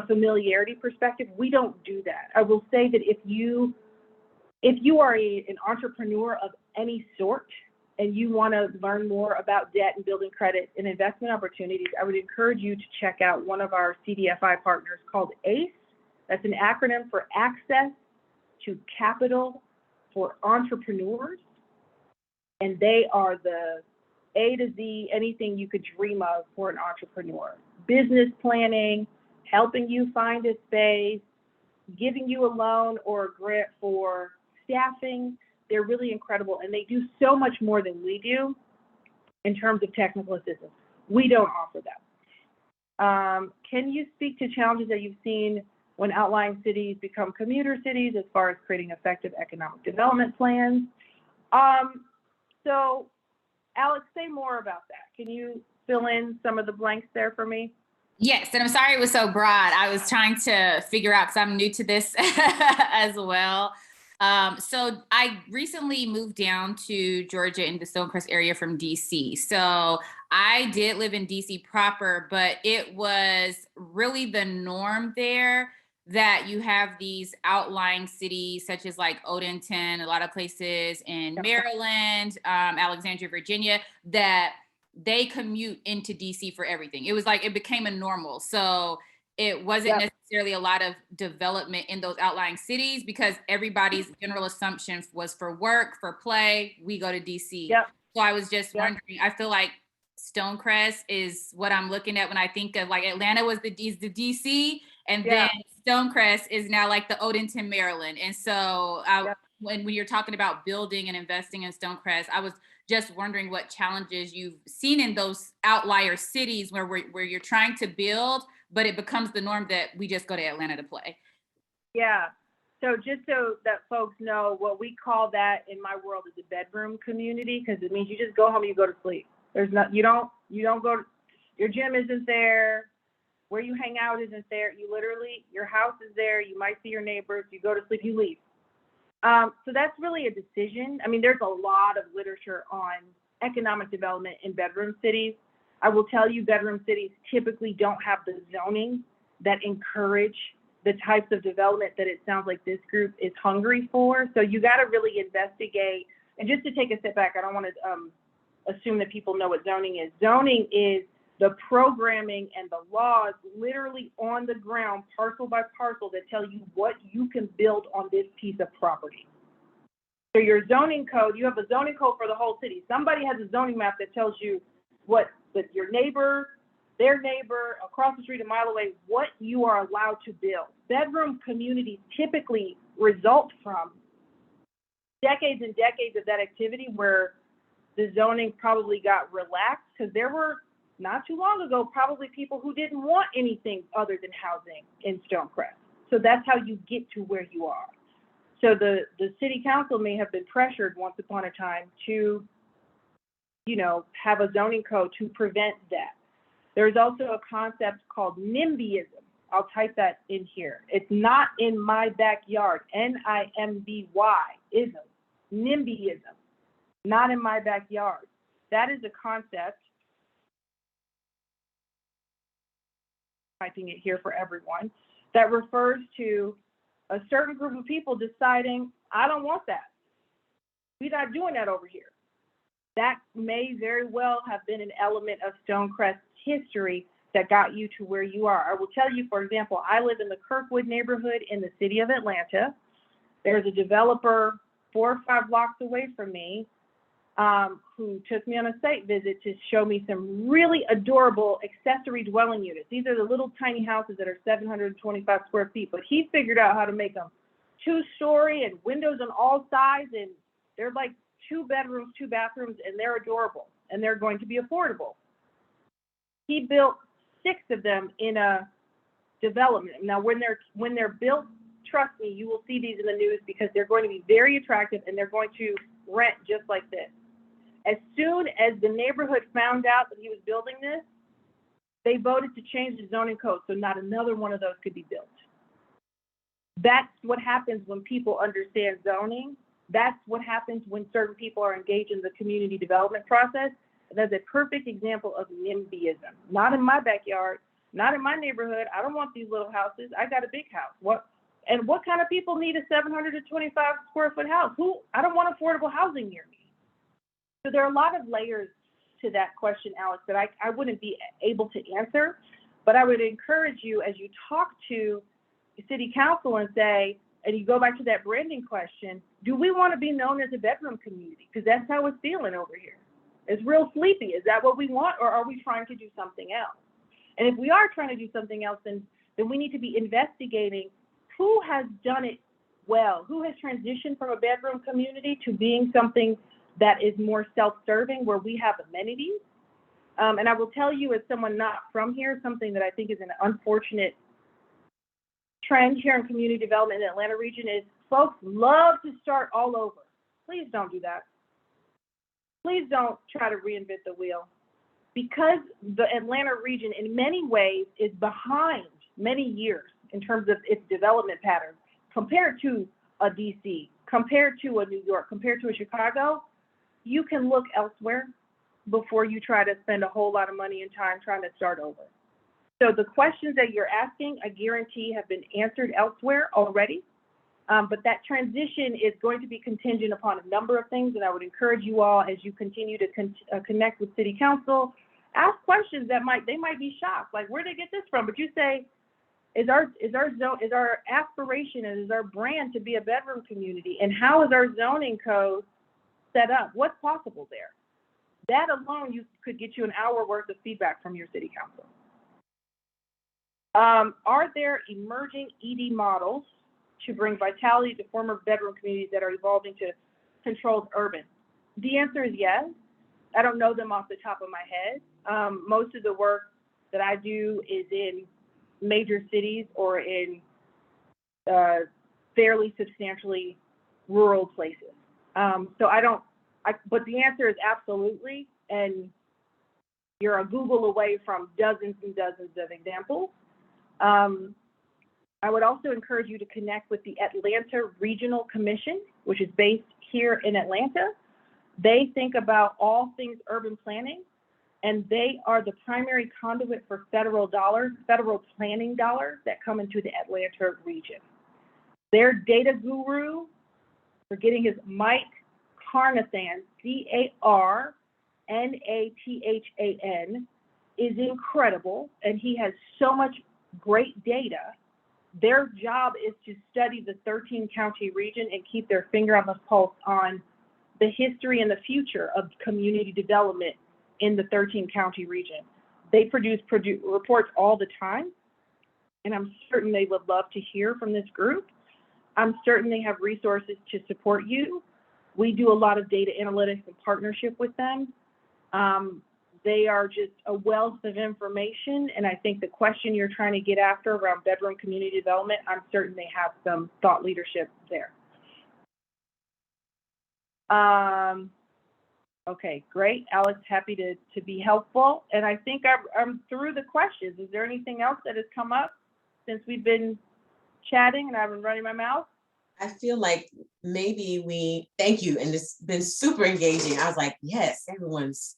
familiarity perspective. We don't do that. I will say that if you are an entrepreneur of any sort, and you want to learn more about debt and building credit and investment opportunities, I would encourage you to check out one of our CDFI partners called ACE. That's an acronym for Access to Capital for Entrepreneurs. And they are the A to Z, anything you could dream of for an entrepreneur. Business planning, helping you find a space, giving you a loan or a grant for staffing. They're really incredible, and they do so much more than we do in terms of technical assistance. We don't offer that. Can you speak to challenges that you've seen when outlying cities become commuter cities as far as creating effective economic development plans? So, Alex, say more about that. Can you fill in some of the blanks there for me? Yes, and I'm sorry it was so broad. I was trying to figure out, because I'm new to this as well. So I recently moved down to Georgia in the Stonecrest area from DC. So I did live in DC proper, but it was really the norm there that you have these outlying cities such as like Odenton, a lot of places in Maryland, Alexandria, Virginia, that they commute into DC for everything. It was like, it became a normal. So it wasn't necessarily a lot of development in those outlying cities, because everybody's general assumption was for work, for play, we go to DC. So I was just wondering, I feel like Stonecrest is what I'm looking at when I think of like Atlanta was the DC, and then Stonecrest is now like the Odenton, Maryland. And so when you're talking about building and investing in Stonecrest, I was just wondering what challenges you've seen in those outlier cities where you're trying to build, but it becomes the norm that we just go to Atlanta to play. Yeah. So just so that folks know, what we call that in my world is a bedroom community, because it means you just go home and you go to sleep. There's not, you don't go, your gym isn't there, where you hang out isn't there. You literally, your house is there, you might see your neighbors, you go to sleep, you leave. So that's really a decision. I mean, there's a lot of literature on economic development in bedroom cities. I will tell you, bedroom cities typically don't have the zoning that encourage the types of development that it sounds like this group is hungry for. So you got to really investigate. And just to take a step back, I don't want to assume that people know what zoning is. Zoning is the programming and the laws literally on the ground, parcel by parcel, that tell you what you can build on this piece of property. So your zoning code, you have a zoning code for the whole city. Somebody has a zoning map that tells you what your neighbor, their neighbor, across the street, a mile away, what you are allowed to build. Bedroom communities typically result from decades and decades of that activity where the zoning probably got relaxed, because there were, not too long ago, probably people who didn't want anything other than housing in Stonecrest. So that's how you get to where you are. So the city council may have been pressured once upon a time to, have a zoning code to prevent that. There's also a concept called NIMBYism. I'll type that in here. It's not in my backyard, NIMBY ism, NIMBYism, not in my backyard. That is a concept, typing it here for everyone, that refers to a certain group of people deciding, I don't want that. We're not doing that over here. That may very well have been an element of Stonecrest history that got you to where you are. I will tell you, for example, I live in the Kirkwood neighborhood in the city of Atlanta. There's a developer 4 or 5 blocks away from me who took me on a site visit to show me some really adorable accessory dwelling units. These are the little tiny houses that are 725 square feet, but he figured out how to make them 2-story and windows on all sides, and they're like 2 bedrooms, 2 bathrooms, and they're adorable, and they're going to be affordable. He built 6 of them in a development. Now, when they're built, trust me, you will see these in the news because they're going to be very attractive and they're going to rent just like this. As soon as the neighborhood found out that he was building this, they voted to change the zoning code so not another one of those could be built. That's what happens when people understand zoning. That's what happens when certain people are engaged in the community development process. That's a perfect example of NIMBYism. Not in my backyard, not in my neighborhood. I don't want these little houses. I got a big house. What kind of people need a 725 square foot house? I don't want affordable housing near me. So there are a lot of layers to that question, Alex, that I wouldn't be able to answer, but I would encourage you as you talk to the city council and say, and you go back to that branding question, do we want to be known as a bedroom community? Because that's how it's feeling over here. It's real sleepy. Is that what we want, or are we trying to do something else? And if we are trying to do something else, then we need to be investigating who has done it well, who has transitioned from a bedroom community to being something that is more self-serving, where we have amenities. And I will tell you, as someone not from here, something that I think is an unfortunate trend here in community development in the Atlanta region is folks love to start all over. Please don't do that. Please don't try to reinvent the wheel, because the Atlanta region in many ways is behind many years in terms of its development patterns compared to a DC, compared to a New York, compared to a Chicago. You can look elsewhere before you try to spend a whole lot of money and time trying to start over. So the questions that you're asking, I guarantee, have been answered elsewhere already. But that transition is going to be contingent upon a number of things, and I would encourage you all, as you continue to connect with City Council, ask questions that they might be shocked, like, where'd they get this from? But you say, is our aspiration and is our brand to be a bedroom community, and how is our zoning code set up? What's possible there? That alone could get you an hour worth of feedback from your City Council. Are there emerging ED models to bring vitality to former bedroom communities that are evolving to controlled urban? The answer is yes. I don't know them off the top of my head. Most of the work that I do is in major cities or in fairly substantially rural places. But the answer is absolutely, and you're a Google away from dozens and dozens of examples. I would also encourage you to connect with the Atlanta Regional Commission, which is based here in Atlanta. They think about all things urban planning, and they are the primary conduit for federal dollars, federal planning dollars that come into the Atlanta region. Their data guru, forgetting his Mike Carnathan, Carnathan, is incredible, and he has so much great data. Their job is to study the 13-county region and keep their finger on the pulse on the history and the future of community development in the 13-county region. They produce reports all the time, and I'm certain they would love to hear from this group. I'm certain they have resources to support you. We do a lot of data analytics and partnership with them. They are just a wealth of information, and I think the question you're trying to get after around bedroom community development, I'm certain they have some thought leadership there. Okay, great. Alex, happy to be helpful. And I think I'm through the questions. Is there anything else that has come up since we've been chatting and I've been running my mouth? I feel like maybe thank you, and it's been super engaging. I was like, yes, everyone's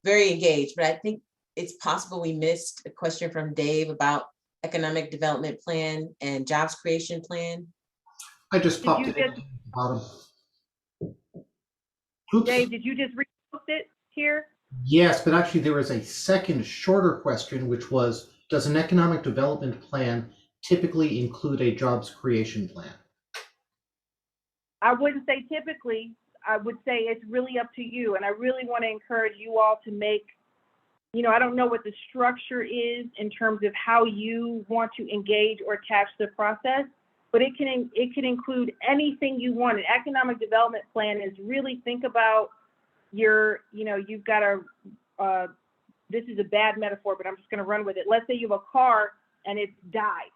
very engaged, but I think it's possible we missed a question from Dave about economic development plan and jobs creation plan. I just popped it at the bottom. Oops. Dave, did you just repost it here? Yes, but actually there was a second shorter question, which was, does an economic development plan typically include a jobs creation plan? I wouldn't say typically. I would say it's really up to you. And I really want to encourage you all to make, I don't know what the structure is in terms of how you want to engage or attach the process, but it can include anything you want. An economic development plan is really think about you've got this is a bad metaphor, but I'm just going to run with it. Let's say you have a car and it's died.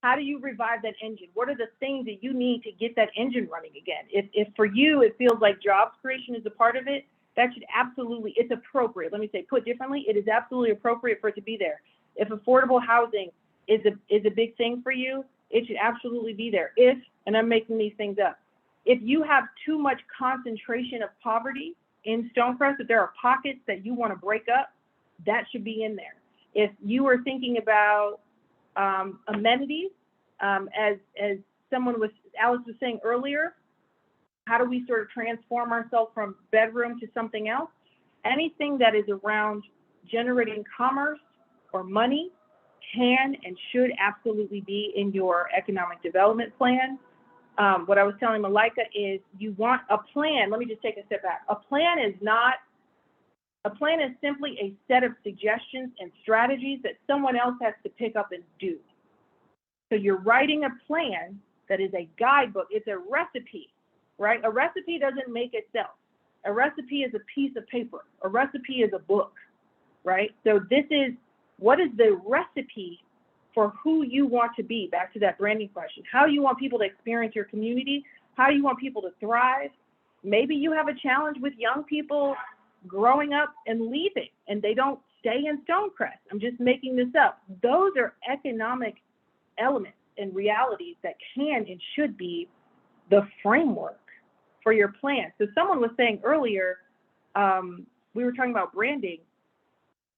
How do you revive that engine? What are the things that you need to get that engine running again? If for you, it feels like jobs creation is a part of it, that should absolutely, it's appropriate. Let me say, put differently, it is absolutely appropriate for it to be there. If affordable housing is a big thing for you, it should absolutely be there. And I'm making these things up, if you have too much concentration of poverty in Stonecrest, if there are pockets that you want to break up, that should be in there. If you are thinking about amenities, as Alice was saying earlier, how do we sort of transform ourselves from bedroom to something else? Anything that is around generating commerce or money can and should absolutely be in your economic development plan. What I was telling Malika is you want a plan. Let me just take a step back. A plan is simply a set of suggestions and strategies that someone else has to pick up and do. So you're writing a plan that is a guidebook. It's a recipe, right? A recipe doesn't make itself. A recipe is a piece of paper. A recipe is a book, right? So what is the recipe for who you want to be? Back to that branding question. How do you want people to experience your community? How do you want people to thrive? Maybe you have a challenge with young people growing up and leaving, and they don't stay in Stonecrest. I'm just making this up. Those are economic elements and realities that can and should be the framework for your plan. So someone was saying earlier, we were talking about branding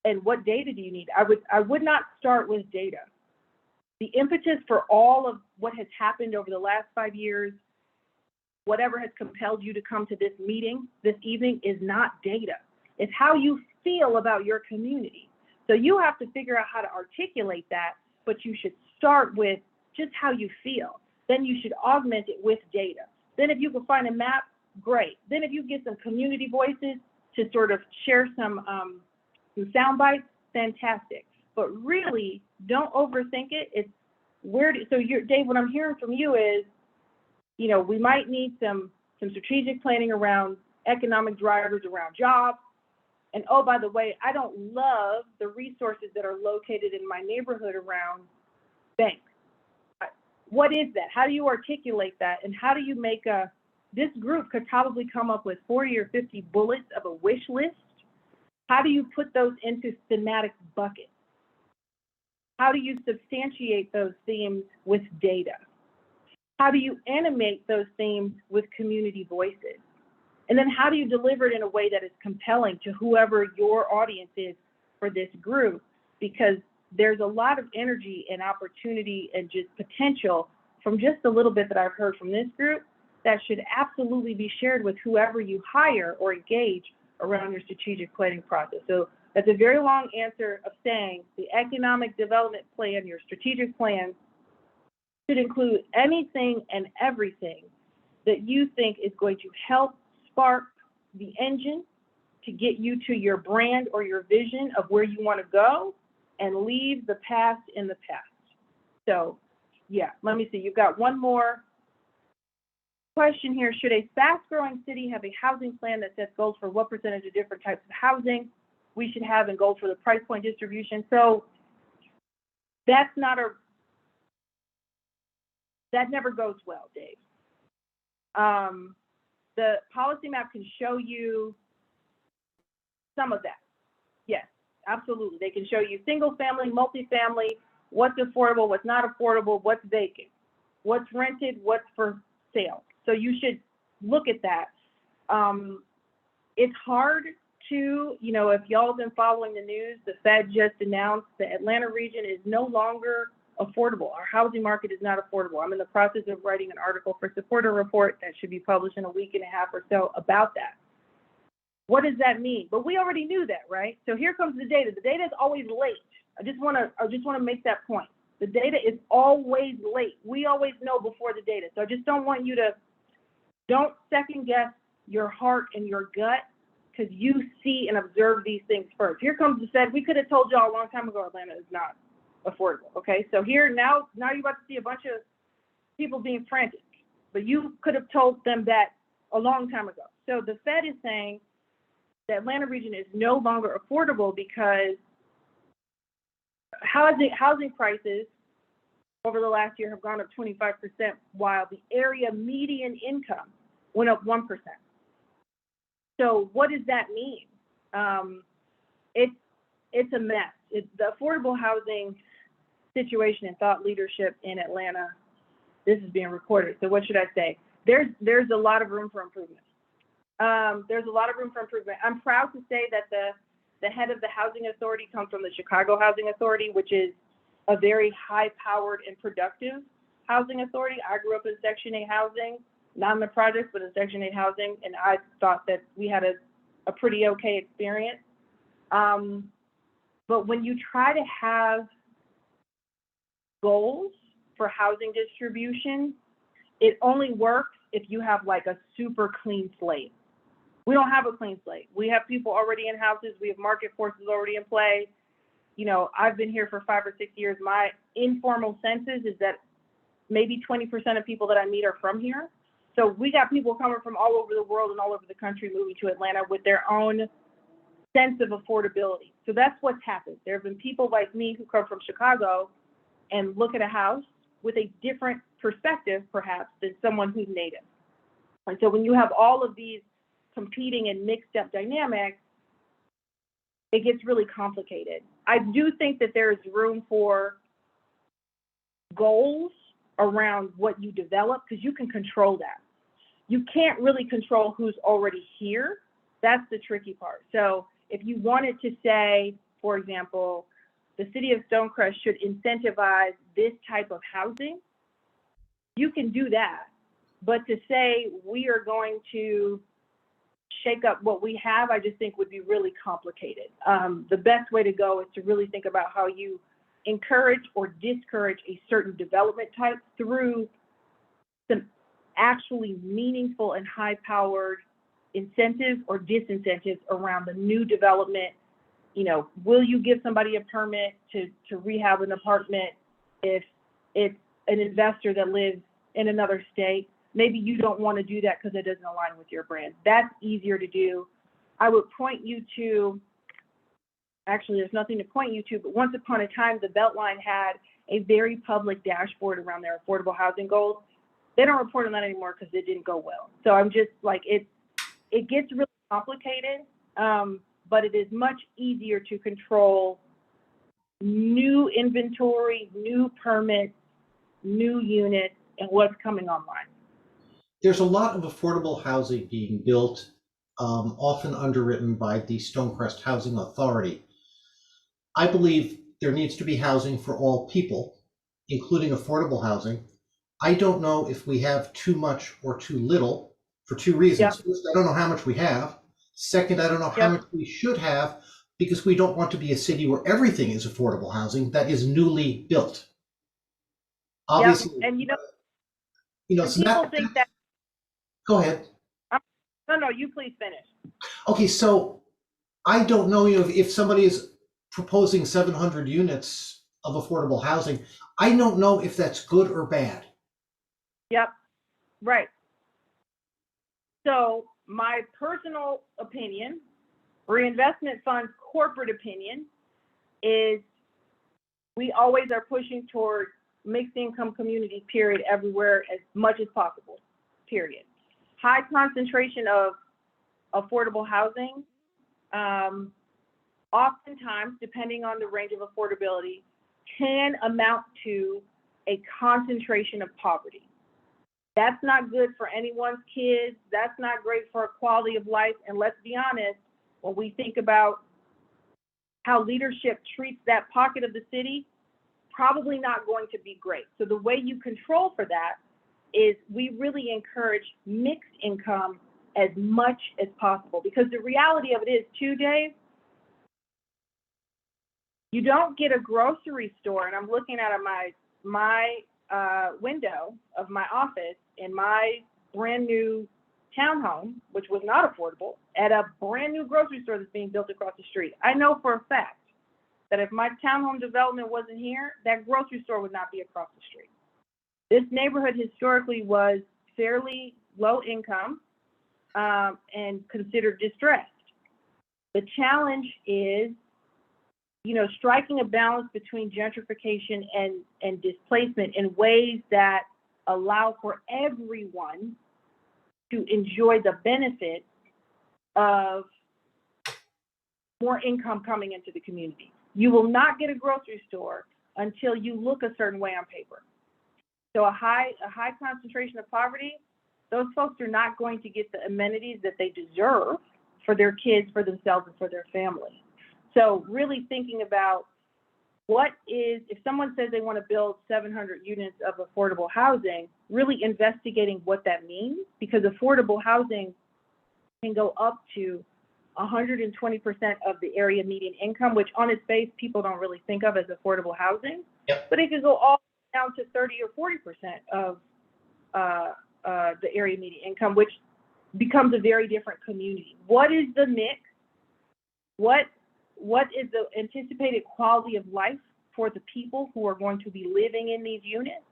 and what data do you need? I would not start with data. The impetus for all of what has happened over the last 5 years, whatever has compelled you to come to this meeting this evening, is not data. It's how you feel about your community. So you have to figure out how to articulate that, but you should start with just how you feel. Then you should augment it with data. Then if you can find a map, great. Then if you get some community voices to sort of share some sound bites, fantastic. But really, don't overthink it. It's Dave, what I'm hearing from you is, we might need some strategic planning around economic drivers, around jobs. And oh, by the way, I don't love the resources that are located in my neighborhood around banks. What is that? How do you articulate that? And how do you make this group could probably come up with 40 or 50 bullets of a wish list. How do you put those into thematic buckets? How do you substantiate those themes with data? How do you animate those themes with community voices? And then how do you deliver it in a way that is compelling to whoever your audience is for this group? Because there's a lot of energy and opportunity and just potential from just a little bit that I've heard from this group that should absolutely be shared with whoever you hire or engage around your strategic planning process. So that's a very long answer of saying the economic development plan, your strategic plan, should include anything and everything that you think is going to help spark the engine to get you to your brand or your vision of where you want to go and leave the past in the past. So yeah, let me see. You've got one more question here. Should a fast-growing city have a housing plan that sets goals for what percentage of different types of housing we should have and goals for the price point distribution? So that never goes well, Dave. The policy map can show you some of that. Yes, absolutely. They can show you single family, multifamily, what's affordable, what's not affordable, what's vacant, what's rented, what's for sale. So you should look at that. It's hard to, if y'all have been following the news, the Fed just announced the Atlanta region is no longer affordable. Our housing market is not affordable. I'm in the process of writing an article for Supporter Report that should be published in a week and a half or so about that. What does that mean? But we already knew that, right? So here comes the data. The data is always late. I just want to make that point. The data is always late. We always know before the data. So I just don't want you to, don't second guess your heart and your gut because you see and observe these things first. Here comes the Fed. We could have told y'all a long time ago Atlanta is not affordable. Okay, so here now you're about to see a bunch of people being frantic, but you could have told them that a long time ago. So the Fed is saying the Atlanta region is no longer affordable because housing prices over the last year have gone up 25%, while the area median income went up 1%. So what does that mean? It's a mess. The affordable housing situation and thought leadership in Atlanta, this is being recorded. So what should I say? There's a lot of room for improvement. There's a lot of room for improvement. I'm proud to say that the head of the housing authority comes from the Chicago Housing Authority, which is a very high-powered and productive housing authority. I grew up in Section 8 housing, not in the projects, but in Section 8 housing, and I thought that we had a pretty okay experience. But when you try to have goals for housing distribution, it only works if you have like a super clean slate. We don't have a clean slate. We have people already in houses. We have market forces already in play. I've been here for 5 or 6 years. My informal census is that maybe 20% of people that I meet are from here. So we got people coming from all over the world and all over the country moving to Atlanta with their own sense of affordability. So that's what's happened. There have been people like me who come from Chicago and look at a house with a different perspective, perhaps, than someone who's native. And so when you have all of these competing and mixed up dynamics, it gets really complicated. I do think that there is room for goals around what you develop because you can control that. You can't really control who's already here. That's the tricky part. So if you wanted to say, for example, the city of Stonecrest should incentivize this type of housing, you can do that. But to say we are going to shake up what we have, I just think would be really complicated. The best way to go is to really think about how you encourage or discourage a certain development type through some actually meaningful and high-powered incentives or disincentives around the new development. Will you give somebody a permit to rehab an apartment if it's an investor that lives in another state? Maybe you don't want to do that because it doesn't align with your brand. That's easier to do. I would point you to, actually there's nothing to point you to, but once upon a time, the Beltline had a very public dashboard around their affordable housing goals. They don't report on that anymore because it didn't go well. So I'm just like, it gets really complicated, but it is much easier to control new inventory, new permits, new units, and what's coming online. There's a lot of affordable housing being built often underwritten by the Stonecrest Housing Authority. I believe there needs to be housing for all people, including affordable housing. I don't know if we have too much or too little for two reasons. Yep. First, I don't know how much we have. Second, I don't know how Yep. much we should have, because we don't want to be a city where everything is affordable housing that is newly built. Obviously, And so and people think that. go ahead. No, you please finish. Okay, so I don't know, if somebody is proposing 700 units of affordable housing, I don't know if that's good or bad. Yep. Right. So my personal opinion, Reinvestment Fund's corporate opinion, is we always are pushing toward mixed income communities, period, everywhere as much as possible, period. High concentration of affordable housing, oftentimes, depending on the range of affordability, can amount to a concentration of poverty. That's not good for anyone's kids. That's not great for quality of life. And let's be honest, when we think about how leadership treats that pocket of the city, probably not going to be great. So the way you control for that is we really encourage mixed income as much as possible, because the reality of it is too, Dave, you don't get a grocery store, and I'm looking at my window of my office in my brand new townhome, which was not affordable, at a brand new grocery store that's being built across the street. I know for a fact that if my townhome development wasn't here, that grocery store would not be across the street. This neighborhood historically was fairly low income and considered distressed. The challenge is, striking a balance between gentrification and displacement in ways that allow for everyone to enjoy the benefit of more income coming into the community. You will not get a grocery store until you look a certain way on paper. So a high concentration of poverty, those folks are not going to get the amenities that they deserve for their kids, for themselves, and for their family. So really thinking about if someone says they want to build 700 units of affordable housing, really investigating what that means, because affordable housing can go up to 120% of the area median income, which on its face, people don't really think of as affordable housing. Yep. But it could go all down to 30 or 40% of the area median income, which becomes a very different community. What is the mix? What is the anticipated quality of life for the people who are going to be living in these units?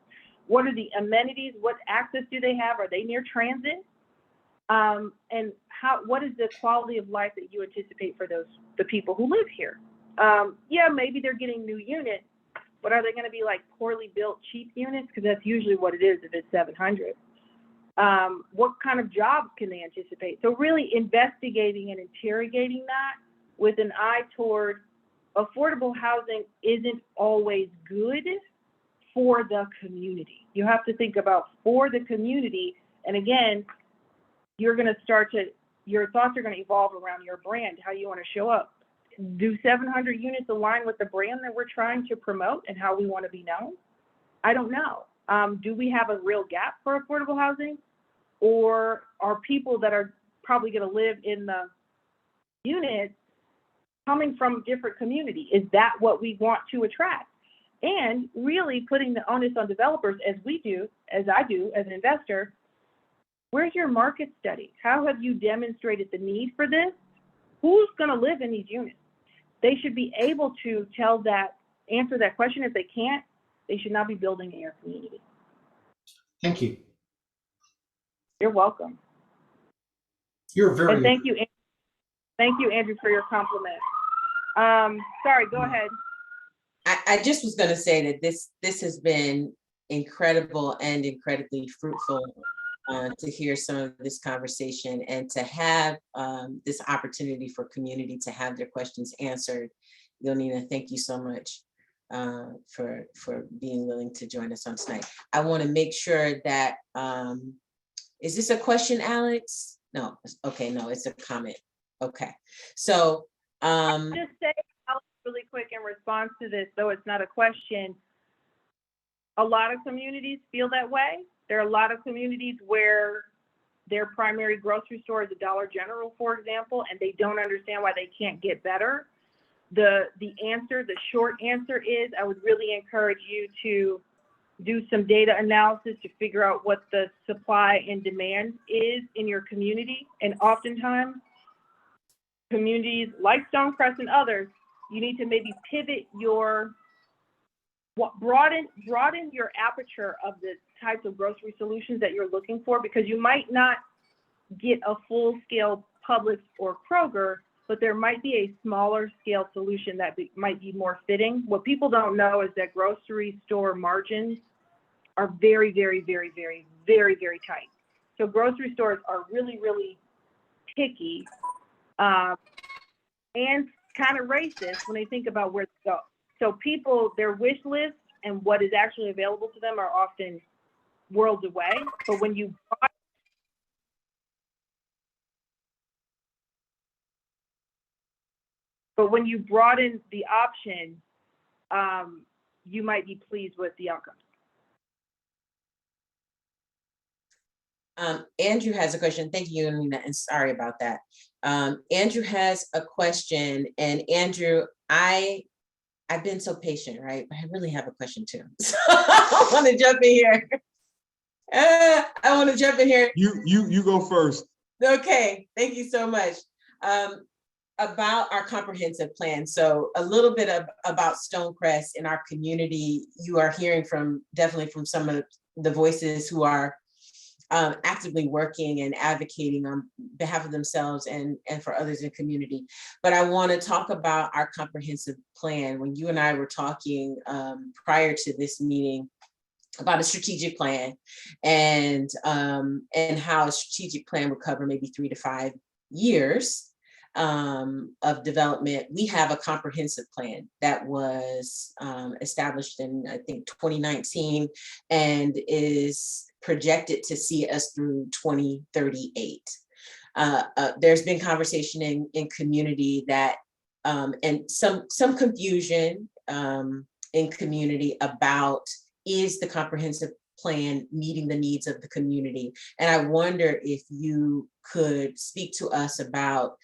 What are the amenities? What access do they have? Are they near transit? And what is the quality of life that you anticipate for the people who live here? Yeah, maybe they're getting new units, but are they going to be like poorly built, cheap units? Because that's usually what it is if it's 700. What kind of jobs can they anticipate? So really investigating and interrogating that with an eye toward affordable housing isn't always good for the community. You have to think about for the community. And again, your thoughts are going to evolve around your brand, how you want to show up. Do 700 units align with the brand that we're trying to promote and how we want to be known? I don't know. Do we have a real gap for affordable housing? Or are people that are probably going to live in the units coming from a different community? Is that what we want to attract? And really putting the onus on developers, as I do as an investor. Where's your market study? How have you demonstrated the need for this? Who's going to live in these units? They should be able to answer that question. If they can't, they should not be building in your community. Thank you. You're welcome. You're very. And thank you, Andrew, for your compliment. Sorry, go ahead. I just was going to say that this has been incredible and incredibly fruitful to hear some of this conversation and to have this opportunity for community to have their questions answered. Yonina, thank you so much for being willing to join us on tonight. I want to make sure that, is this a question, Alex? No, okay, no, it's a comment. Okay, so, Just say really quick in response to this, though it's not a question. A lot of communities feel that way. There are a lot of communities where their primary grocery store is a Dollar General, for example, and they don't understand why they can't get better. The short answer is, I would really encourage you to do some data analysis to figure out what the supply and demand is in your community. And oftentimes, communities like Stonecrest and others, you need to maybe pivot broaden your aperture of the types of grocery solutions that you're looking for, because you might not get a full-scale Publix or Kroger, but there might be a smaller scale solution that might be more fitting. What people don't know is that grocery store margins are very, very, very, very, very, very tight. So grocery stores are really, really picky and kind of racist when they think about where to go. So people, their wish list and what is actually available to them are often worlds away. But when you broaden the option, you might be pleased with the outcome. Andrew has a question. Thank you, Yonina, and sorry about that. Andrew has a question, and Andrew, I've been so patient, right? But I really have a question too. So I want to jump in here. I want to jump in here. You go first. Okay, thank you so much. About our comprehensive plan. So a little bit about Stonecrest in our community. You are hearing definitely from some of the voices who are actively working and advocating on behalf of themselves and for others in the community. But I want to talk about our comprehensive plan. When you and I were talking prior to this meeting about a strategic plan and how a strategic plan would cover maybe 3 to 5 years of development. We have a comprehensive plan that was established in, I think, 2019 and is projected to see us through 2038. There's been conversation in community that and some confusion in community about, is the comprehensive plan meeting the needs of the community? And I wonder if you could speak to us about,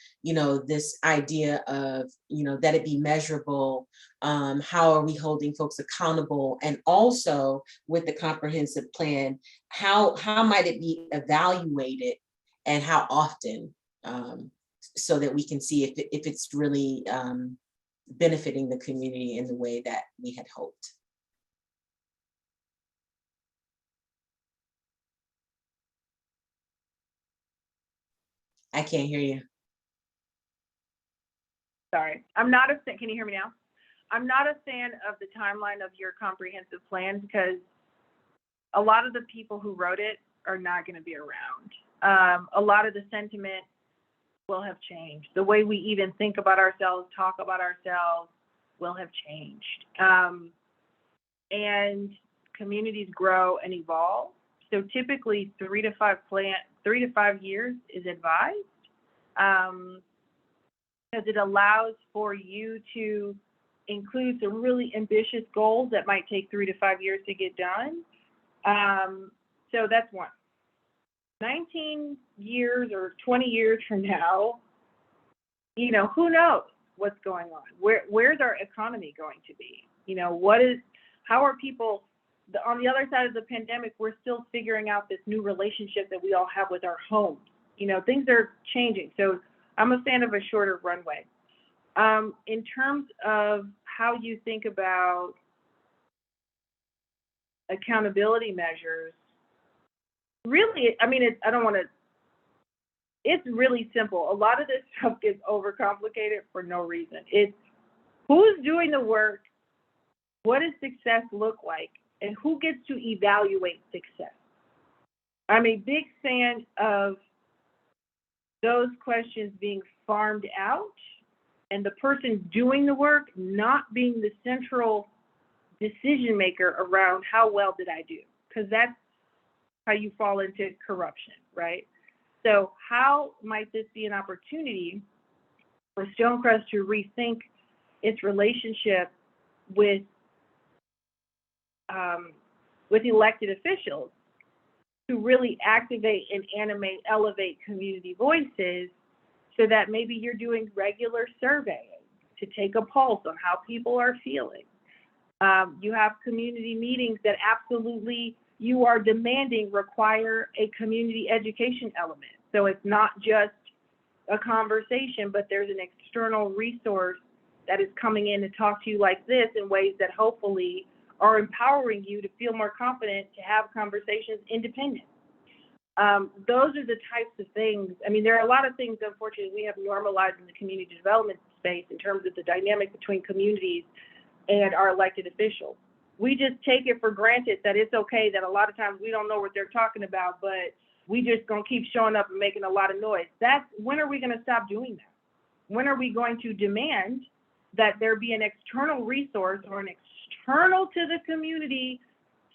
this idea of, that it be measurable. How are we holding folks accountable? And also with the comprehensive plan, how might it be evaluated and how often, so that we can see if it's really benefiting the community in the way that we had hoped. I can't hear you. Sorry, I'm not a fan. Can you hear me now? I'm not a fan of the timeline of your comprehensive plan because a lot of the people who wrote it are not going to be around. A lot of the sentiment will have changed. The way we even think about ourselves, talk about ourselves will have changed. And communities grow and evolve. So typically 3 to 5 years is advised because it allows for you to include some really ambitious goals that might take 3 to 5 years to get done. So that's one. 19 years or 20 years from now, who knows what's going on? Where's our economy going to be? How are people on the other side of the pandemic? We're still figuring out this new relationship that we all have with our homes. Things are changing. So I'm a fan of a shorter runway. In terms of how you think about accountability measures, really, it's really simple. A lot of this stuff gets overcomplicated for no reason. It's who's doing the work, what does success look like, and who gets to evaluate success. I'm a big fan of those questions being farmed out and the person doing the work not being the central decision maker around how well did I do, because that's how you fall into corruption, right? So how might this be an opportunity for Stonecrest to rethink its relationship with elected officials to really activate and animate, elevate community voices, so that maybe you're doing regular surveying to take a pulse on how people are feeling. You have community meetings that absolutely you are demanding require a community education element. So it's not just a conversation, but there's an external resource that is coming in to talk to you like this in ways that hopefully are empowering you to feel more confident to have conversations independent. Those are the types of things. I mean, there are a lot of things, unfortunately, we have normalized in the community development space in terms of the dynamic between communities and our elected officials. We just take it for granted that it's okay that a lot of times we don't know what they're talking about, but we just gonna keep showing up and making a lot of noise. When are we gonna stop doing that? When are we going to demand that there be an external resource or an external to the community,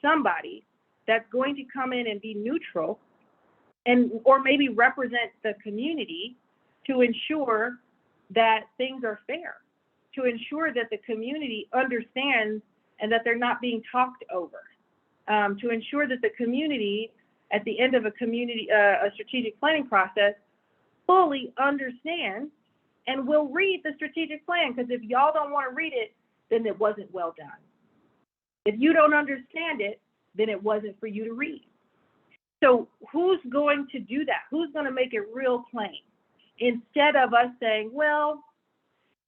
somebody that's going to come in and be neutral and or maybe represent the community to ensure that things are fair, to ensure that the community understands and that they're not being talked over, to ensure that the community at the end of a strategic planning process fully understands and will read the strategic plan. Because if y'all don't want to read it, then it wasn't well done. If you don't understand it, then it wasn't for you to read. So who's going to do that? Who's going to make it real plain? Instead of us saying, well,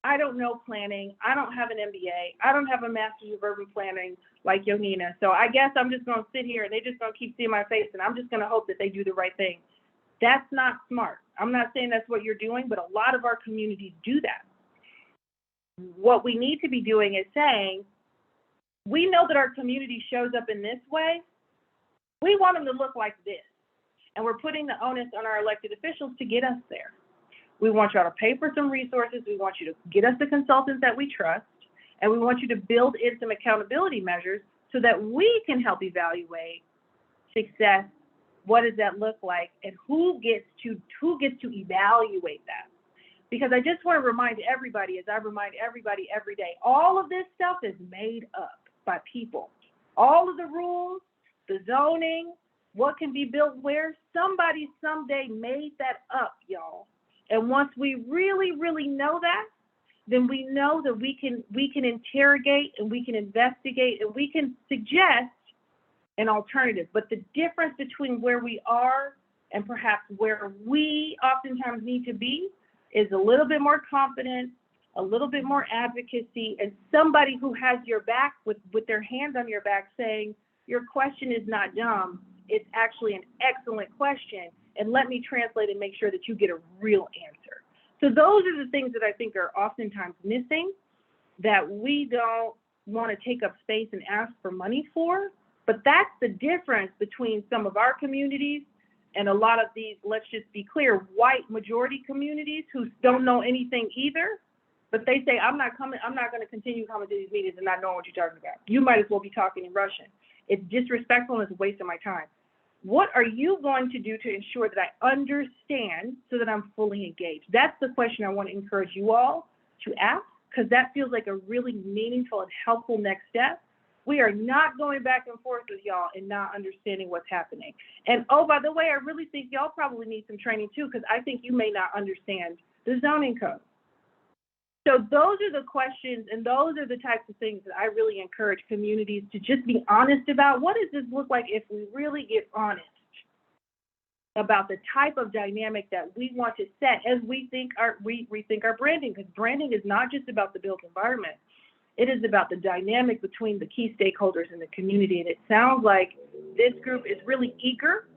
I don't know planning. I don't have an MBA. I don't have a master's of urban planning like Yonina. So I guess I'm just going to sit here and they're just going to keep seeing my face and I'm just going to hope that they do the right thing. That's not smart. I'm not saying that's what you're doing, but a lot of our communities do that. What we need to be doing is saying, we know that our community shows up in this way. We want them to look like this. And we're putting the onus on our elected officials to get us there. We want y'all to pay for some resources. We want you to get us the consultants that we trust. And we want you to build in some accountability measures so that we can help evaluate success. What does that look like? And who gets to evaluate that? Because I just want to remind everybody, as I remind everybody every day, all of this stuff is made up by people. All of the rules, the zoning, what can be built where, somebody someday made that up, y'all. And once we really, really know that, then we know that we can interrogate and we can investigate and we can suggest an alternative. But the difference between where we are and perhaps where we oftentimes need to be is a little bit more confidence, a little bit more advocacy, and somebody who has your back with their hand on your back saying, your question is not dumb, it's actually an excellent question, and let me translate and make sure that you get a real answer. So those are the things that I think are oftentimes missing, that we don't want to take up space and ask for money for. But that's the difference between some of our communities and a lot of these, let's just be clear, white majority communities who don't know anything either. But they say, I'm not going to continue coming to these meetings and not knowing what you're talking about. You might as well be talking in Russian. It's disrespectful and it's a waste of my time. What are you going to do to ensure that I understand so that I'm fully engaged? That's the question I want to encourage you all to ask, because that feels like a really meaningful and helpful next step. We are not going back and forth with y'all and not understanding what's happening. And oh, by the way, I really think y'all probably need some training too, because I think you may not understand the zoning code. So those are the questions and those are the types of things that I really encourage communities to just be honest about. What does this look like if we really get honest about the type of dynamic that we want to set as we rethink our branding? Because branding is not just about the built environment. It is about the dynamic between the key stakeholders in the community. And it sounds like this group is really eager.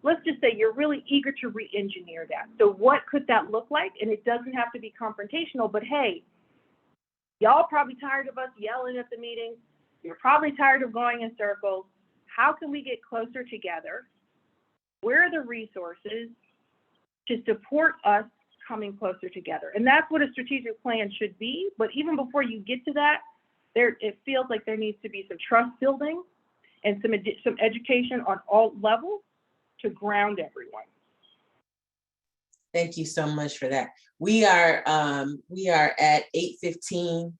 Let's just say you're really eager to re-engineer that. So what could that look like? And it doesn't have to be confrontational, but hey, y'all probably tired of us yelling at the meetings. You're probably tired of going in circles. How can we get closer together? Where are the resources to support us coming closer together? And that's what a strategic plan should be. But even before you get to that, it feels like there needs to be some trust building and some education on all levels to ground everyone. Thank you so much for that. We are at 8:15,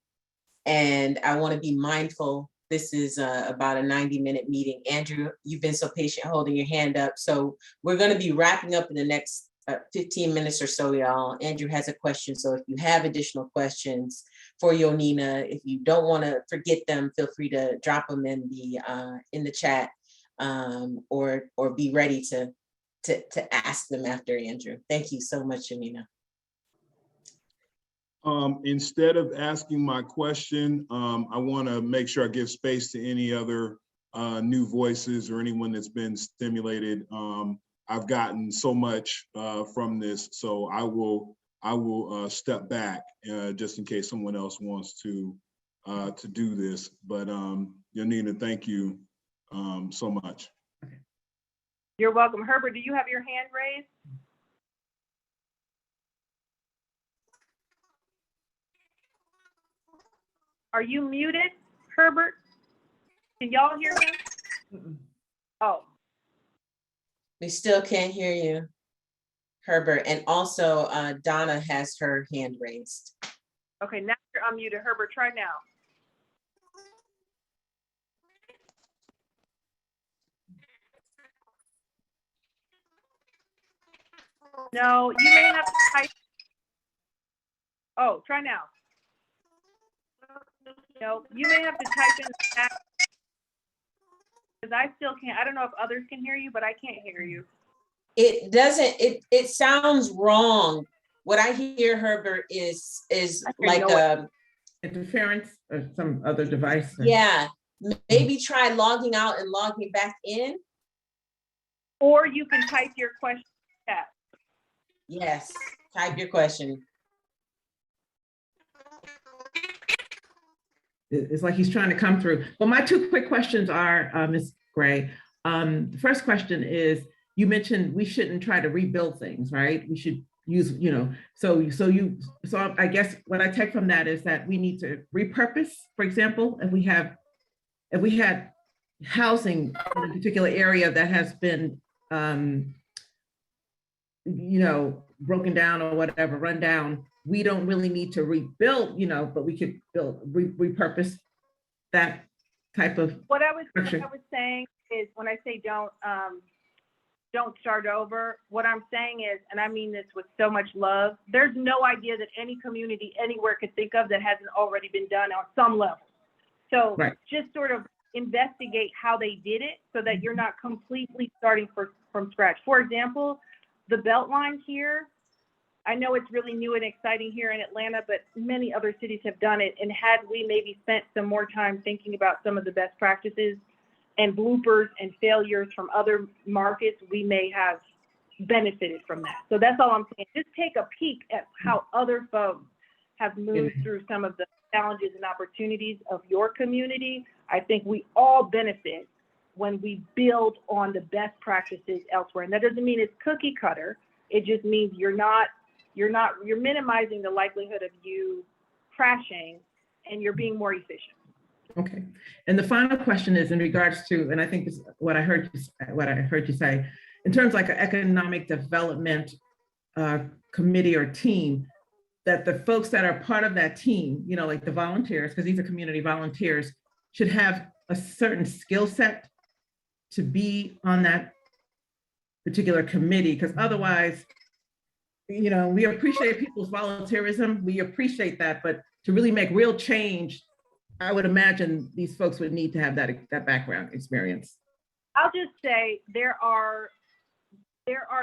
and I want to be mindful. This is about a 90-minute meeting. Andrew, you've been so patient holding your hand up. So we're going to be wrapping up in the next 15 minutes or so, y'all. Andrew has a question. So if you have additional questions for Yonina, if you don't want to forget them, feel free to drop them in the chat, or be ready to ask them after Andrew. Thank you so much, Yonina. Instead of asking my question, I want to make sure I give space to any other new voices or anyone that's been stimulated. I've gotten so much from this, so I will step back just in case someone else wants to do this. But Yonina, thank you so much. You're welcome. Herbert, do you have your hand raised? Are you muted, Herbert? Can y'all hear him? Oh. We still can't hear you, Herbert. And also Donna has her hand raised. Okay, now you're unmuted. Herbert, try now. No, you may have to type. Oh, try now. No, you may have to type in the chat because I still can't. I don't know if others can hear you, but I can't hear you. It doesn't, it sounds wrong. What I hear, Herbert, is like interference or some other device. Yeah, maybe try logging out and logging back in. Or you can type your question in the chat. Yes, type your question. It's like he's trying to come through. Well, my two quick questions are, Ms. Gray. The first question is, you mentioned we shouldn't try to rebuild things, right? We should use, so I guess what I take from that is that we need to repurpose. For example, if we had housing in a particular area that has been, broken down or whatever, run down, we don't really need to rebuild, but we could repurpose that type of What I was saying is, when I say don't start over, what I'm saying is, and I mean this with so much love, there's no idea that any community anywhere could think of that hasn't already been done on some level. So just sort of investigate how they did it so that you're not completely starting from scratch. For example, the Beltline here, I know it's really new and exciting here in Atlanta, but many other cities have done it. And had we maybe spent some more time thinking about some of the best practices and bloopers and failures from other markets, we may have benefited from that. So that's all I'm saying. Just take a peek at how other folks have moved through some of the challenges and opportunities of your community. I think we all benefit when we build on the best practices elsewhere. And that doesn't mean it's cookie cutter. It just means you're minimizing the likelihood of you crashing, and you're being more efficient. Okay. And the final question is in regards to, and I think this is what I heard you say, in terms like an economic development committee or team, that the folks that are part of that team, like the volunteers, because these are community volunteers, should have a certain skill set to be on that particular committee, because otherwise, we appreciate people's volunteerism, we appreciate that, but to really make real change, I would imagine these folks would need to have that background experience. I'll just say there are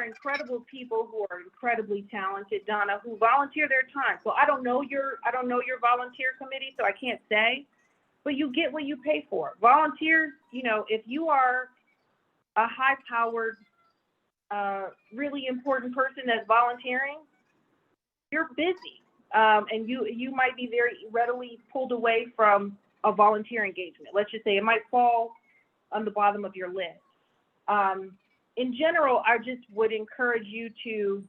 incredible people who are incredibly talented, Donna, who volunteer their time. So I don't know your volunteer committee, so I can't say, but you get what you pay for. Volunteers, if you are a high-powered, really important person that's volunteering, you're busy. And you might be very readily pulled away from a volunteer engagement. Let's just say it might fall on the bottom of your list. In general, I just would encourage you to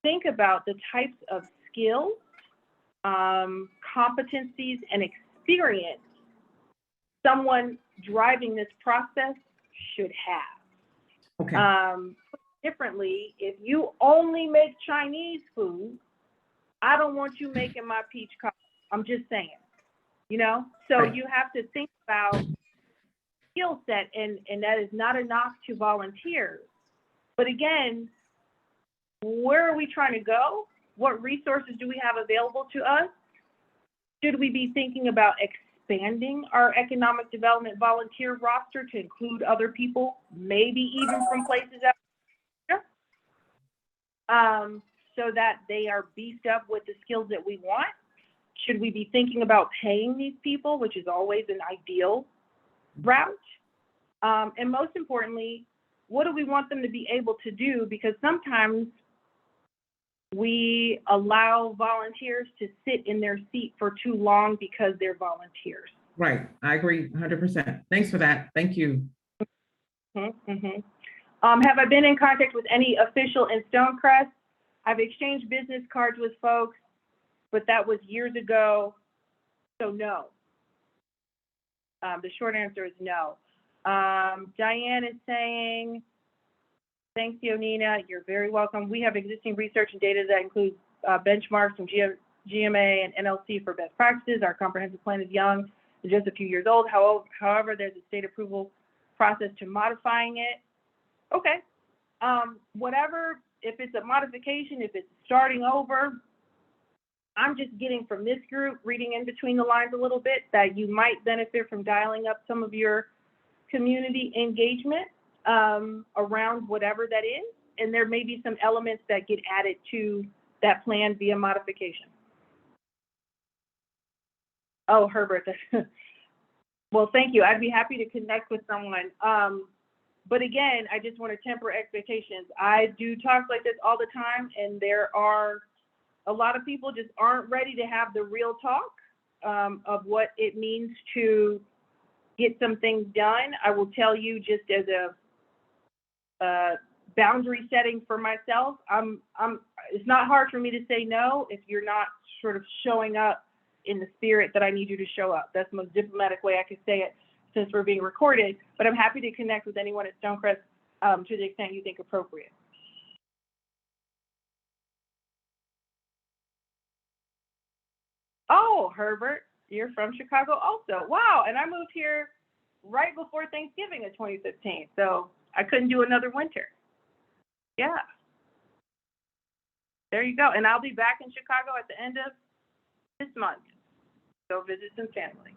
think about the types of skills, competencies, and experience someone driving this process should have. Okay. For differently. If you only make Chinese food, I don't want you making my peach cobbler. I'm just saying, you know? So Right. you have to think about skill set, and that is not a knock to volunteers. But again, where are we trying to go? What resources do we have available to us? Should we be thinking about expanding our economic development volunteer roster to include other people, maybe even from places out there, so that they are beefed up with the skills that we want? Should we be thinking about paying these people, which is always an ideal route? And most importantly, what do we want them to be able to do? Because sometimes we allow volunteers to sit in their seat for too long because they're volunteers. Right, I agree 100%. Thanks for that. Thank you. Have I been in contact with any official in Stonecrest? I've exchanged business cards with folks, but that was years ago, so no. The short answer is no. Diane is saying, thanks, Yonina, you're very welcome. We have existing research and data that includes benchmarks from GMA and NLC for best practices. Our comprehensive plan is young, it's just a few years old. However, there's a state approval process to modifying it. Okay, whatever, if it's a modification, if it's starting over, I'm just getting from this group, reading in between the lines a little bit, that you might benefit from dialing up some of your community engagement around whatever that is. And there may be some elements that get added to that plan via modification. Oh, Herbert, well, thank you. I'd be happy to connect with someone. But again, I just want to temper expectations. I do talks like this all the time, and there are a lot of people just aren't ready to have the real talk of what it means to get some things done. I will tell you, just as a boundary setting for myself, it's not hard for me to say no if you're not sort of showing up in the spirit that I need you to show up. That's the most diplomatic way I could say it, since we're being recorded, but I'm happy to connect with anyone at Stonecrest to the extent you think appropriate. Oh, Herbert, you're from Chicago also. Wow, and I moved here right before Thanksgiving of 2015, so I couldn't do another winter. Yeah. There you go, and I'll be back in Chicago at the end of this month. Go visit some family.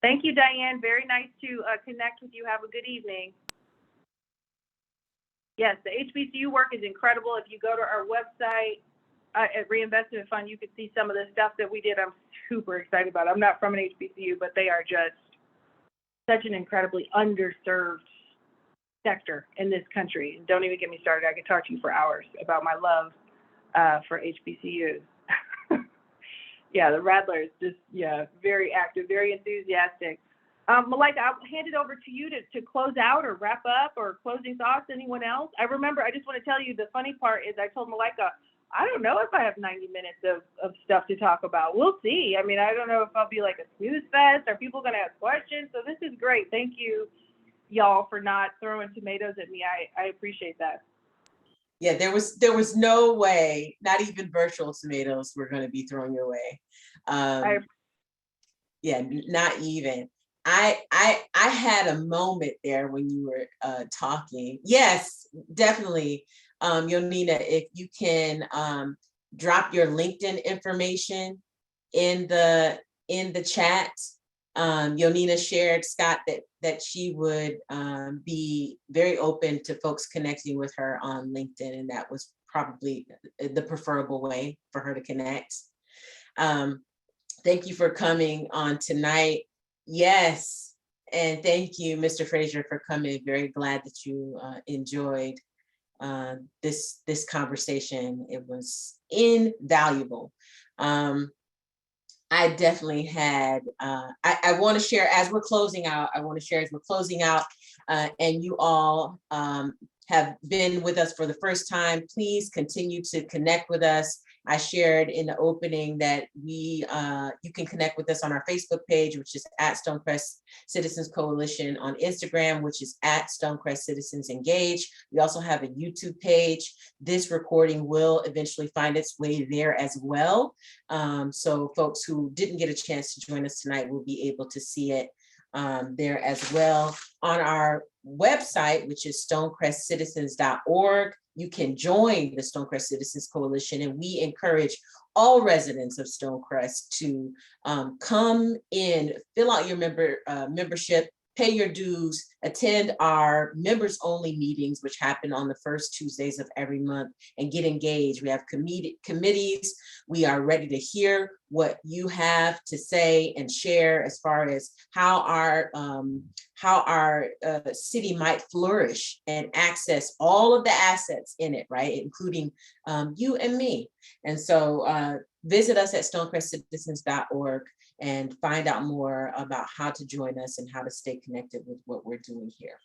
Thank you, Diane. Very nice to connect with you. Have a good evening. Yes, the HBCU work is incredible. If you go to our website at Reinvestment Fund, you can see some of the stuff that we did. I'm super excited about it. I'm not from an HBCU, but they are just such an incredibly underserved sector in this country. Don't even get me started. I could talk to you for hours about my love for HBCUs. Yeah, the Radlers, just, yeah, very active, very enthusiastic. Malika, I'll hand it over to you to close out or wrap up, or closing thoughts. Anyone else? I remember, I just want to tell you, the funny part is I told Malika, I don't know if I have 90 minutes of stuff to talk about. We'll see. I mean, I don't know if I'll be like a snooze fest. Are people going to ask questions? So this is great. Thank you, y'all, for not throwing tomatoes at me. I appreciate that. Yeah, there was no way, not even virtual tomatoes were going to be thrown your way. Yeah, not even. I had a moment there when you were talking. Yes, definitely. Yonina, if you can drop your LinkedIn information in the chat. Yonina shared, Scott, that she would be very open to folks connecting with her on LinkedIn, and that was probably the preferable way for her to connect. Thank you for coming on tonight. Yes, and thank you, Mr. Frazier, for coming. Very glad that you enjoyed this conversation. It was invaluable. I definitely had, I want to share as we're closing out, and you all have been with us for the first time. Please continue to connect with us I shared in the opening that you can connect with us on our Facebook page, which is at Stonecrest Citizens Coalition, on Instagram, which is at Stonecrest Citizens Engage. We also have a YouTube page. This recording will eventually find its way there as well. So folks who didn't get a chance to join us tonight will be able to see it there as well. On our website, which is stonecrestcitizens.org, you can join the Stonecrest Citizens Coalition, and we encourage all residents of Stonecrest to come in, fill out your membership, pay your dues, attend our members only meetings, which happen on the first Tuesdays of every month, and get engaged. We have committees. We are ready to hear what you have to say and share as far as how our city might flourish and access all of the assets in it, right? Including you and me. And so visit us at stonecrestcitizens.org and find out more about how to join us and how to stay connected with what we're doing here.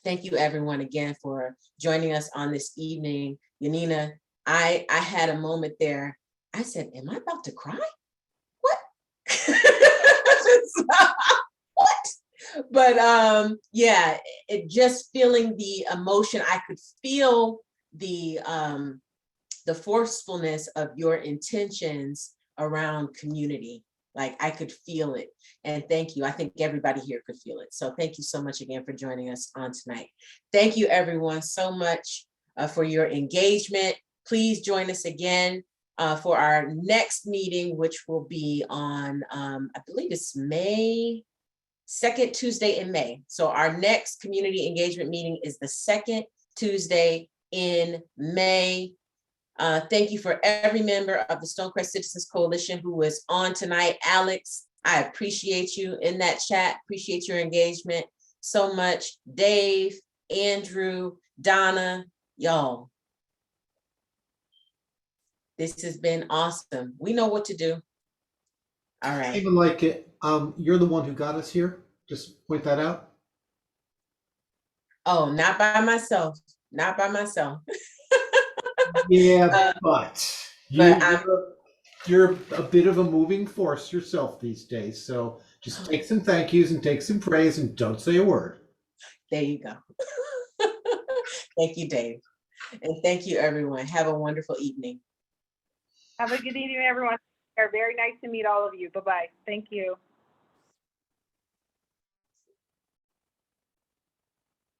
Thank you everyone again for joining us on this evening. Yonina, I had a moment there. I said, am I about to cry? What? What? But yeah, it just feeling the emotion. I could feel the forcefulness of your intentions around community. Like I could feel it. And thank you. I think everybody here could feel it. So thank you so much again for joining us on tonight. Thank you everyone so much for your engagement. Please join us again for our next meeting, which will be on, I believe it's May, second Tuesday in May. So our next community engagement meeting is the second Tuesday in May. Thank you for every member of the Stonecrest Citizens Coalition who was on tonight. Alex, I appreciate you in that chat. Appreciate your engagement so much. Dave, Andrew, Donna, y'all. This has been awesome. We know what to do. All right. Even like it, you're the one who got us here. Just point that out. Oh, not by myself. Not by myself. Yeah, but but you're a bit of a moving force yourself these days. So just take some thank yous and take some praise and don't say a word. There you go. Thank you, Dave. And thank you, everyone. Have a wonderful evening. Have a good evening, everyone. Very nice to meet all of you. Bye-bye. Thank you.